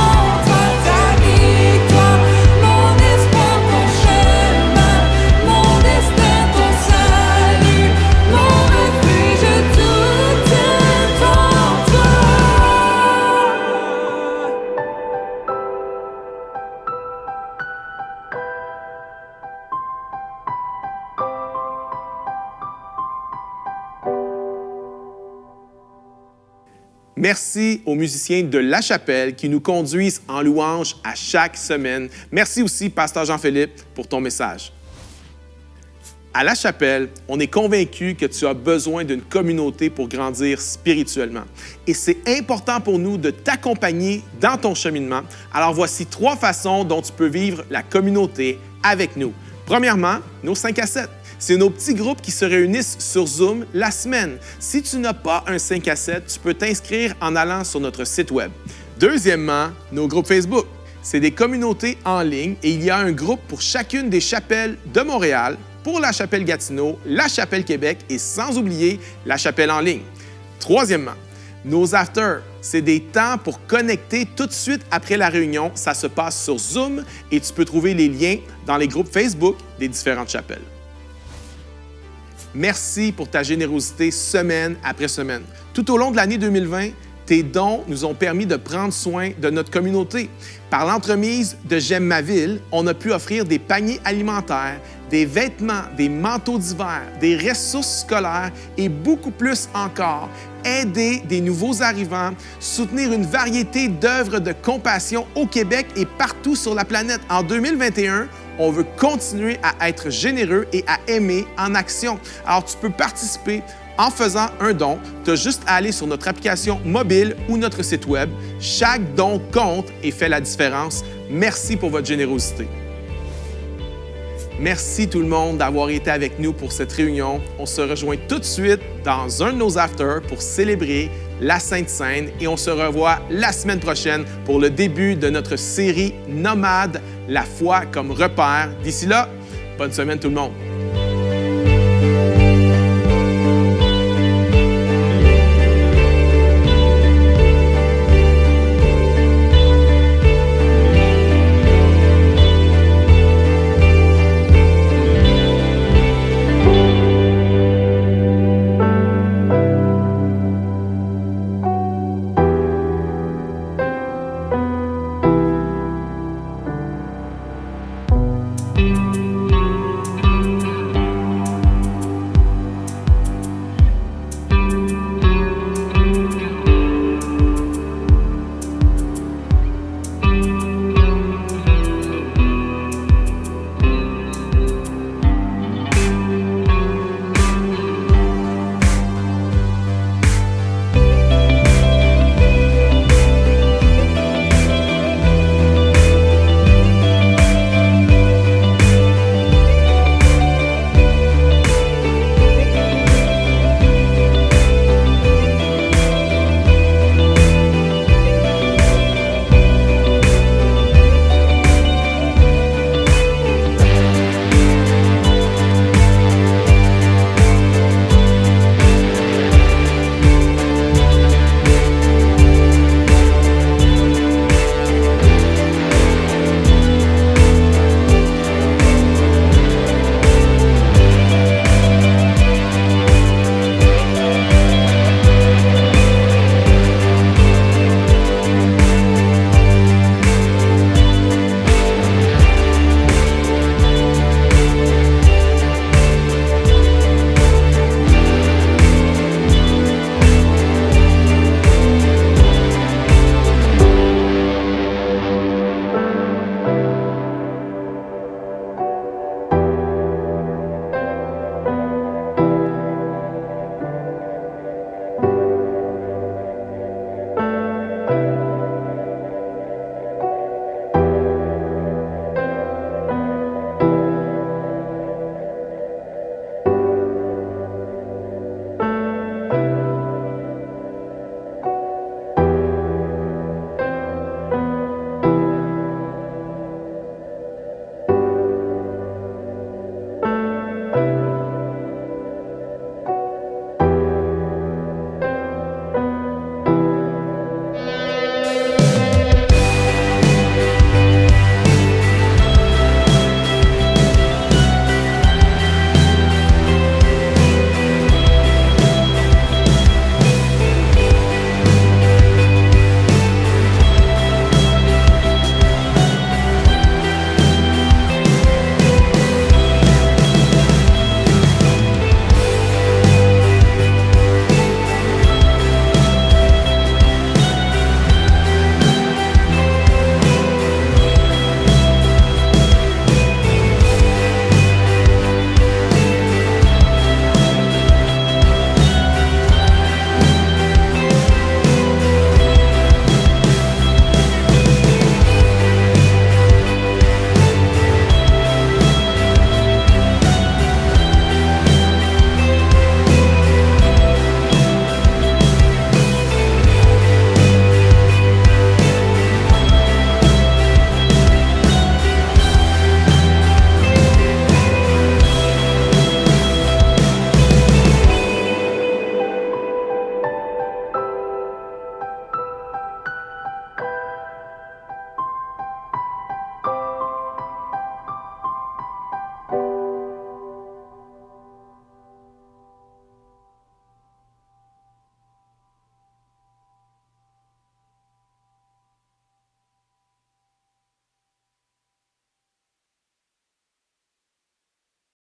S3: toi. Ta victoire, mon espoir, ton chemin, mon destin, ton salut, mon refuge, tout est en toi.
S8: Merci aux musiciens de La Chapelle qui nous conduisent en louange à chaque semaine. Merci aussi, Pasteur Jean-Philippe, pour ton message. À La Chapelle, on est convaincu que tu as besoin d'une communauté pour grandir spirituellement. Et c'est important pour nous de t'accompagner dans ton cheminement. Alors voici 3 façons dont tu peux vivre la communauté avec nous. Premièrement, nos 5 à 7. C'est nos petits groupes qui se réunissent sur Zoom la semaine. Si tu n'as pas un 5 à 7, tu peux t'inscrire en allant sur notre site Web. Deuxièmement, nos groupes Facebook. C'est des communautés en ligne et il y a un groupe pour chacune des chapelles de Montréal, pour la Chapelle Gatineau, la Chapelle Québec et sans oublier la Chapelle en ligne. Troisièmement, nos afters, c'est des temps pour connecter tout de suite après la réunion. Ça se passe sur Zoom et tu peux trouver les liens dans les groupes Facebook des différentes chapelles. Merci pour ta générosité semaine après semaine. Tout au long de l'année 2020, tes dons nous ont permis de prendre soin de notre communauté. Par l'entremise de J'aime ma ville, on a pu offrir des paniers alimentaires, des vêtements, des manteaux d'hiver, des ressources scolaires et beaucoup plus encore. Aider des nouveaux arrivants, soutenir une variété d'œuvres de compassion au Québec et partout sur la planète. En 2021, on veut continuer à être généreux et à aimer en action. Alors, tu peux participer en faisant un don. Tu as juste à aller sur notre application mobile ou notre site Web. Chaque don compte et fait la différence. Merci pour votre générosité. Merci tout le monde d'avoir été avec nous pour cette réunion. On se rejoint tout de suite dans un de nos afters pour célébrer la Sainte Seine et on se revoit la semaine prochaine pour le début de notre série Nomade, la foi comme repère. D'ici là, bonne semaine tout le monde.